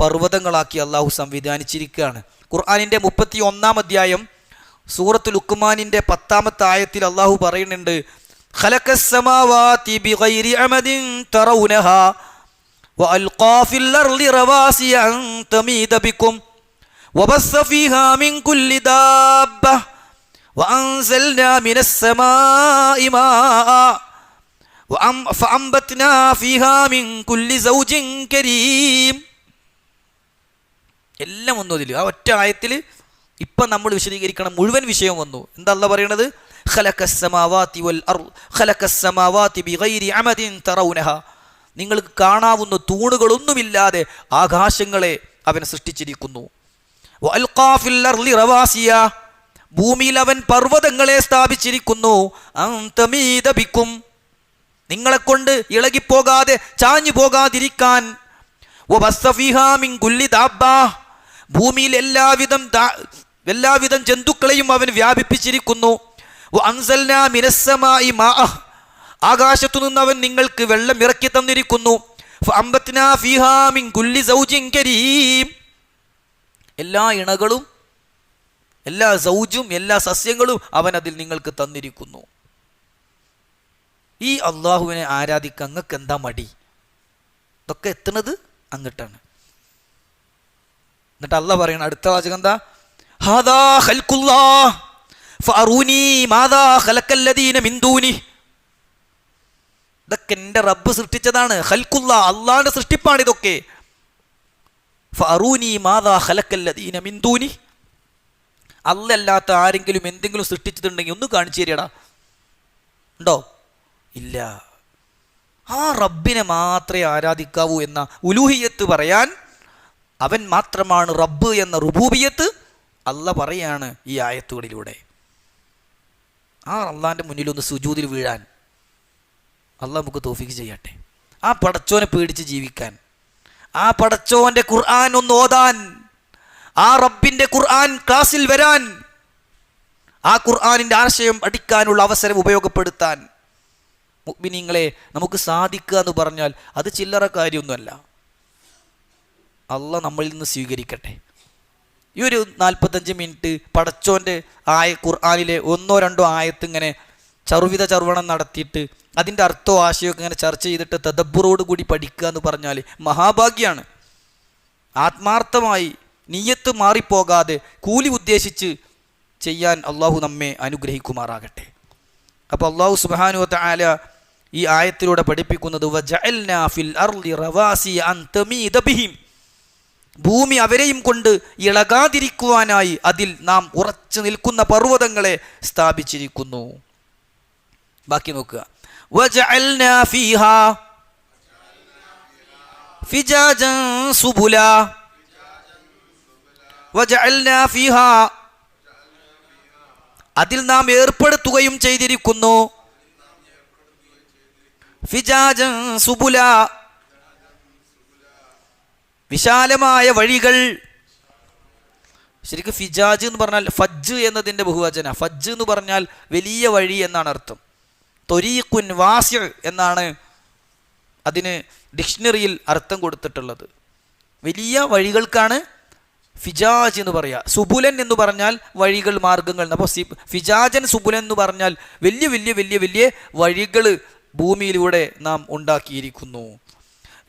പർവ്വതങ്ങളാക്കി അള്ളാഹു സംവിധാനിച്ചിരിക്കുകയാണ്. ഖുർആനിൻ്റെ 31-ാം അധ്യായം സൂറത്തുൽ ലുഖ്മാനിൻ്റെ 10-ാമത്തെ ആയത്തിൽ അള്ളാഹു പറയുന്നുണ്ട്, ഖലഖസ് സമാവാതി ബിഗൈരി അമദിൻ തറൗനഹാ വഅൽഖാ ഫിൽ അർളി റവാസിയ അൻ തമീദ ബികും വബസ്സ ഫീഹാ മിൻ കുല്ലി ദാബ്ബ വഅൻസൽനാ മിനസ് സമാഇ മാഅ ഫഅംബത്നാ ഫീഹാ മിൻ കുല്ലി സൗജിൻ കരീം. എല്ലാം വന്നു അതിൽ. ആ ഒറ്റ ആയത്തിൽ ഇപ്പം നമ്മൾ വിശദീകരിക്കണം മുഴുവൻ വിഷയം വന്നു. എന്താ അല്ലാഹ് പറയണത്? ഖലഖസ് സമാവാതി വൽ അർള് ഖലഖസ് സമാവാതി ബിഗൈരി അമദിൻ തറൗനഹാ, നിങ്ങൾക്ക് കാണാവുന്ന തൂണുകളൊന്നുമില്ലാതെ ആകാശങ്ങളെ അവൻ സൃഷ്ടിച്ചിരിക്കുന്നു. വഅൽഖാ ഫിൽ അർളി റവാസിയ, ഭൂമിയിൽ അവൻ പർവ്വതങ്ങളെ സ്ഥാപിച്ചിരിക്കുന്നു. അൻ തമീദ ബികും, നിങ്ങളെ കൊണ്ട് ഇളകിപ്പോകാതെ ചാഞ്ഞു പോകാതിരിക്കാൻ. ഭൂമിയിൽ എല്ലാവിധം ജന്തുക്കളെയും അവൻ വ്യാപിപ്പിച്ചിരിക്കുന്നു. ആകാശത്തു നിന്ന് അവൻ നിങ്ങൾക്ക് വെള്ളം ഇറക്കി തന്നിരിക്കുന്നു. എല്ലാ ഇണകളും എല്ലാ സൗജും എല്ലാ സസ്യങ്ങളും അവൻ അതിൽ നിങ്ങൾക്ക് തന്നിരിക്കുന്നു. ഈ അള്ളാഹുവിനെ ആരാധിക്കാൻ അങ്ങക്ക് എന്താ മടി? ഇതൊക്കെ എത്തുന്നത് അങ്ങോട്ടാണ്. എന്നിട്ട് അള്ളാഹ് പറയണം അടുത്ത വാചകം എന്താ? ഹാദാ ഖൽഖുല്ലാഹ് ഫഅറൂനി മാദാ ഖലഖല്ലദീന മിൻ ദൂനി. ഇതൊക്കെ എൻ്റെ റബ്ബ് സൃഷ്ടിച്ചതാണ്. ഖൽഖുല്ലാഹ്, അള്ളാഹിന്റെ സൃഷ്ടിപ്പാണ് ഇതൊക്കെ. ഫഅറൂനി മാദാ ഖലഖല്ലദീന മിൻ ദൂനി. അല്ലാത്ത ആരെങ്കിലും എന്തെങ്കിലും സൃഷ്ടിച്ചിട്ടുണ്ടെങ്കിൽ ഒന്ന് കാണിച്ചു തരികടാ. ഉണ്ടോ? ഇല്ല. ആ റബ്ബിനെ മാത്രമേ ആരാധിക്കാവൂ എന്ന ഉലൂഹിയത്ത് പറയാൻ, അവൻ മാത്രമാണ് റബ്ബ് എന്ന റുബൂബിയത്ത് അള്ളാഹ് പറയാണ് ഈ ആയത്തുകളിലൂടെ. ആ അള്ളാഹിൻ്റെ മുന്നിലൊന്ന് സുജൂദിൽ വീഴാൻ അള്ളാഹ് നമുക്ക് തൗഫീഖ് ചെയ്യട്ടെ. ആ പടച്ചോനെ പേടിച്ച് ജീവിക്കാൻ, ആ പടച്ചോന്റെ ഖുർആൻ ഒന്ന് ഓതാൻ, ആ റബ്ബിന്റെ ഖുർആൻ ക്ലാസ്സിൽ വരാൻ, ആ ഖുർആനിൻ്റെ ആശയം പഠിക്കാനുള്ള അവസരം ഉപയോഗപ്പെടുത്താൻ മുഅ്മിനീങ്ങളെ നമുക്ക് സാധിക്കുക എന്ന് പറഞ്ഞാൽ അത് ചില്ലറ കാര്യമൊന്നുമല്ല. അള്ളാഹ് നമ്മളിൽ നിന്ന് സ്വീകരിക്കട്ടെ. ഈ ഒരു 45 മിനിറ്റ് പടച്ചോൻ്റെ ഖുർആനിലെ 1-2 ആയത്ത് ഇങ്ങനെ ചർവണം നടത്തിയിട്ട് അതിൻ്റെ അർത്ഥവും ആശയമൊക്കെ ഇങ്ങനെ ചർച്ച ചെയ്തിട്ട് തദബ്ബുറോട് കൂടി പഠിക്കുക എന്ന് പറഞ്ഞാൽ മഹാഭാഗ്യമാണ്. ആത്മാർത്ഥമായി നിയ്യത്ത് മാറിപ്പോകാതെ കൂലി ഉദ്ദേശിച്ച് ചെയ്യാൻ അള്ളാഹു നമ്മെ അനുഗ്രഹിക്കുമാറാകട്ടെ. അപ്പോൾ അള്ളാഹു സുബ്ഹാനഹു വ തആല ഈ ആയത്തിലൂടെ പഠിപ്പിക്കുന്നത് വജഅൽനാ ഫിൽ അർളി റവാസിയ അൻ തമീദ ബിഹിം, ഭൂമി അവരെയും കൊണ്ട് ഇളകാതിരിക്കുവാനായി അതിൽ നാം ഉറച്ചു നിൽക്കുന്ന പർവ്വതങ്ങളെ സ്ഥാപിച്ചിരിക്കുന്നു. ബാക്കി നോക്കുക. വജഅൽനാ ഫീഹാ ഫിജാജൻ സുബുലാ വജഅൽനാ ഫീഹാ, അതിൽ നാം ഏർപ്പെടുത്തുകയും ചെയ്തിരിക്കുന്നു. ഫിജാജൻ സുബുലാ, വിശാലമായ വഴികൾ. ശരിക്കും ഫിജാജ് എന്ന് പറഞ്ഞാൽ ഫജ്ജ് എന്നതിൻ്റെ ബഹുവചന. ഫജ്ജ് എന്ന് പറഞ്ഞാൽ വലിയ വഴി എന്നാണ് അർത്ഥം. ത്വരീഖുൻ വാസിഅ എന്നാണ് അതിന് ഡിക്ഷണറിയിൽ അർത്ഥം കൊടുത്തിട്ടുള്ളത്. വലിയ വഴികൾക്കാണ് ഫിജാജ് എന്ന് പറയുക. സുബുലൻ എന്ന് പറഞ്ഞാൽ വഴികൾ, മാർഗങ്ങൾ. അപ്പോൾ ഫിജാജൻ സുബുലൻ എന്ന് പറഞ്ഞാൽ വലിയ വലിയ വലിയ വലിയ വഴികൾ ഭൂമിയിലൂടെ നാം ഉണ്ടാക്കിയിരിക്കുന്നു.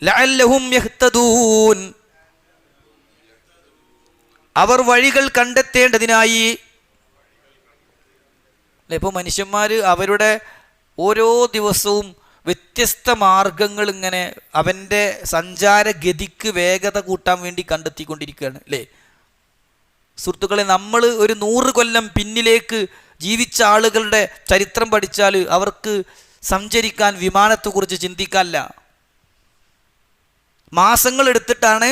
ലഅല്ലഹും യഹ്തദൂൻ, അവർ വഴികൾ കണ്ടെത്തേണ്ടതിനായി. ഇപ്പോൾ മനുഷ്യന്മാർ അവരുടെ ഓരോ ദിവസവും വ്യത്യസ്ത മാർഗങ്ങൾ ഇങ്ങനെ അവൻ്റെ സഞ്ചാരഗതിക്ക് വേഗത കൂട്ടാൻ വേണ്ടി കണ്ടെത്തിക്കൊണ്ടിരിക്കുകയാണ് അല്ലേ സുഹൃത്തുക്കളെ? നമ്മൾ ഒരു 100 കൊല്ലം പിന്നിലേക്ക് ജീവിച്ച ആളുകളുടെ ചരിത്രം പഠിച്ചാൽ അവർക്ക് സഞ്ചരിക്കാൻ വിമാനത്തെക്കുറിച്ച് ചിന്തിക്കാനില്ല. മാസങ്ങൾ എടുത്തിട്ടാണ്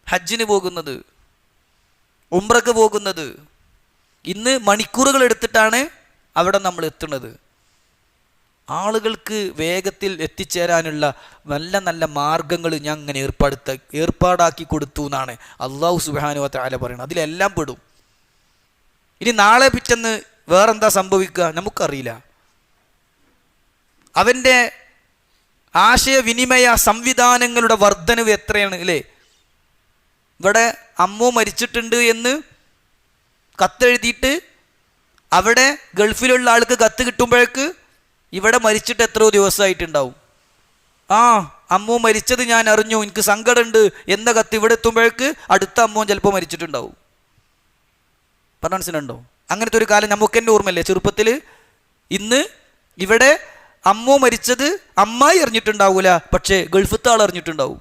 ഹജ്ജിന് പോകുന്നത്, ഉംറക്ക് പോകുന്നത്. ഇന്ന് മണിക്കൂറുകൾ എടുത്തിട്ടാണ് അവിടെ നമ്മൾ എത്തുന്നത്. ആളുകൾക്ക് വേഗത്തിൽ എത്തിച്ചേരാനുള്ള നല്ല നല്ല മാർഗങ്ങൾ ഞാൻ അങ്ങനെ ഏർപ്പാടാക്കി കൊടുത്തു എന്നാണ് അള്ളാഹു സുബ്ഹാനഹു വ തആല പറയുന്നത്. അതിലെല്ലാം പെടും. ഇനി നാളെ പിറ്റേന്ന് വേറെന്താ സംഭവിക്കുക നമുക്കറിയില്ല. അവൻ്റെ ആശയവിനിമയ സംവിധാനങ്ങളുടെ വർധനവ് എത്രയാണ് അല്ലേ? ഇവിടെ അമ്മു മരിച്ചിട്ടുണ്ട് എന്ന് കത്തെഴുതിയിട്ട് അവിടെ ഗൾഫിലുള്ള ആൾക്ക് കത്ത് കിട്ടുമ്പോഴേക്ക് ഇവിടെ മരിച്ചിട്ട് എത്രയോ ദിവസമായിട്ടുണ്ടാവും. ആ അമ്മു മരിച്ചത് ഞാൻ അറിഞ്ഞു, എനിക്ക് സങ്കടമുണ്ട് എന്ന കത്ത് ഇവിടെ എത്തുമ്പോഴേക്ക് അടുത്ത അമ്മവും ചിലപ്പോൾ മരിച്ചിട്ടുണ്ടാവും. പറഞ്ഞ മനസ്സിലുണ്ടോ? അങ്ങനത്തെ ഒരു കാലം നമുക്ക് തന്നെ ഓർമ്മയില്ലേ ചെറുപ്പത്തിൽ? ഇന്ന് ഇവിടെ അമ്മു മരിച്ചത് അമ്മായി അറിഞ്ഞിട്ടുണ്ടാവൂല, പക്ഷേ ഗൾഫത്തെ ആൾ അറിഞ്ഞിട്ടുണ്ടാവും.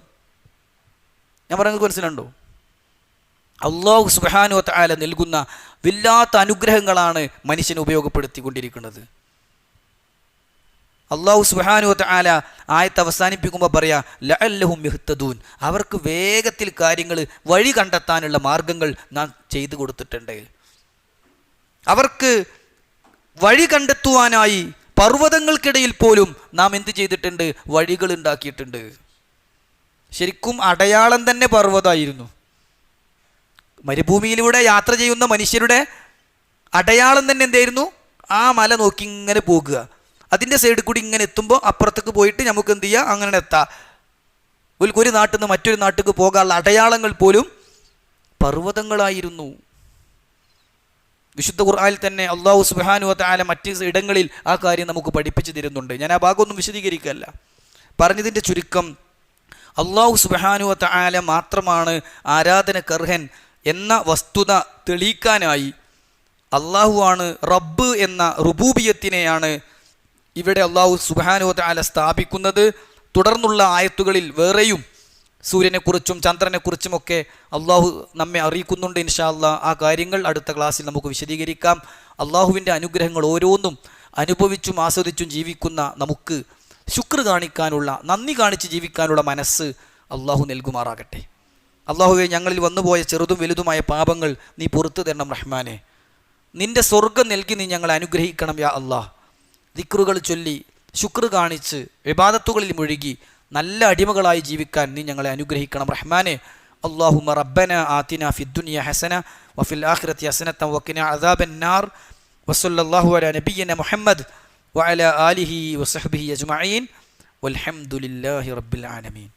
ഞാൻ പറയുന്നത് മനസ്സിലുണ്ടോ? അല്ലാഹു സുബ്ഹാനഹു വ തആല നൽകുന്ന വല്ലാത്ത അനുഗ്രഹങ്ങളാണ് മനുഷ്യനെ ഉപയോഗപ്പെടുത്തിക്കൊണ്ടിരിക്കുന്നത്. അല്ലാഹു സുബ്ഹാനഹു വ തആല ആയത്ത് അവസാനിപ്പിക്കുമ്പോൾ പറയാ ലഅല്ലഹും യഹ്തദൂൻ, അവർക്ക് വേഗത്തിൽ കാര്യങ്ങൾ വഴി കണ്ടെത്താനുള്ള മാർഗങ്ങൾ നാം ചെയ്തു കൊടുത്തിട്ടുണ്ട്. അവർക്ക് വഴി കണ്ടെത്തുവാനായി പർവ്വതങ്ങൾക്കിടയിൽ പോലും നാം എന്ത് ചെയ്തിട്ടുണ്ട്? വഴികൾ ഉണ്ടാക്കിയിട്ടുണ്ട്. ശരിക്കും അടയാളം തന്നെ പർവ്വതമായിരുന്നു. മരുഭൂമിയിലൂടെ യാത്ര ചെയ്യുന്ന മനുഷ്യരുടെ അടയാളം തന്നെ എന്തായിരുന്നു? ആ മല നോക്കി ഇങ്ങനെ പോകുക. അതിൻ്റെ സൈഡിൽ കൂടി ഇങ്ങനെ എത്തുമ്പോൾ അപ്പുറത്തേക്ക് പോയിട്ട് നമുക്ക് എന്ത് ചെയ്യുക? അങ്ങനെ എത്താം. ഒരു നാട്ടിൽ നിന്ന് മറ്റൊരു നാട്ടിലേക്ക് പോകാനുള്ള അടയാളങ്ങൾ പോലും പർവ്വതങ്ങളായിരുന്നു. വിശുദ്ധ ഖുർആനിൽ തന്നെ അല്ലാഹു സുബ്ഹാനഹു വ തആല മറ്റ് ഇടങ്ങളിൽ ആ കാര്യം നമുക്ക് പഠിപ്പിച്ചു തരുന്നുണ്ട്. ഞാൻ ആ ഭാഗമൊന്നും വിശദീകരിക്കുകയല്ല. പറഞ്ഞതിൻ്റെ ചുരുക്കം, അല്ലാഹു സുബ്ഹാനഹു വ തആല മാത്രമാണ് ആരാധനക്കർഹൻ എന്ന വസ്തുത തെളിയിക്കാനായി അള്ളാഹുവാണ് റബ്ബ് എന്ന റുബൂബിയത്തിനെയാണ് ഇവിടെ അല്ലാഹു സുബ്ഹാനഹു വ തആല സ്ഥാപിക്കുന്നത്. തുടർന്നുള്ള ആയത്തുകളിൽ വേറെയും സൂര്യനെക്കുറിച്ചും ചന്ദ്രനെക്കുറിച്ചുമൊക്കെ അള്ളാഹു നമ്മെ അറിയിക്കുന്നുണ്ട്. ഇൻഷാ അല്ലാഹ് ആ കാര്യങ്ങൾ അടുത്ത ക്ലാസ്സിൽ നമുക്ക് വിശദീകരിക്കാം. അള്ളാഹുവിൻ്റെ അനുഗ്രഹങ്ങൾ ഓരോന്നും അനുഭവിച്ചും ആസ്വദിച്ചും ജീവിക്കുന്ന നമുക്ക് ശുക്ർ കാണിക്കാനുള്ള, നന്ദി കാണിച്ച് ജീവിക്കാനുള്ള മനസ്സ് അള്ളാഹു നൽകുമാറാകട്ടെ. അള്ളാഹുവെ, ഞങ്ങളിൽ വന്നുപോയ ചെറുതും വലുതുമായ പാപങ്ങൾ നീ പുറത്തു തരണം റഹ്മാനെ. നിന്റെ സ്വർഗം നൽകി നീ ഞങ്ങളെ അനുഗ്രഹിക്കണം യാ അള്ളാഹ്. ദിക്റുകൾ ചൊല്ലി ശുക്ർ കാണിച്ച് ഇബാദത്തുകളിൽ മുഴുകി നല്ല അടിമകളായി ജീവിക്കാൻ നീ ഞങ്ങളെ അനുഗ്രഹിക്കണം റഹ്മാനെ. അല്ലാഹുമ്മ റബ്ബന ആതിന ഫിദ്ദുനിയ ഹസന വഫിൽ ആഖിറതി ഹസനത വഖിന അദാബന്നാർ വസല്ലല്ലാഹു അലാ നബിയ്യിന മുഹമ്മദ് വഅലാ ആലിഹി വസഹ്ബിഹി അജ്മഈൻ വൽഹംദുലില്ലാഹി റബ്ബിൽ ആലമീൻ.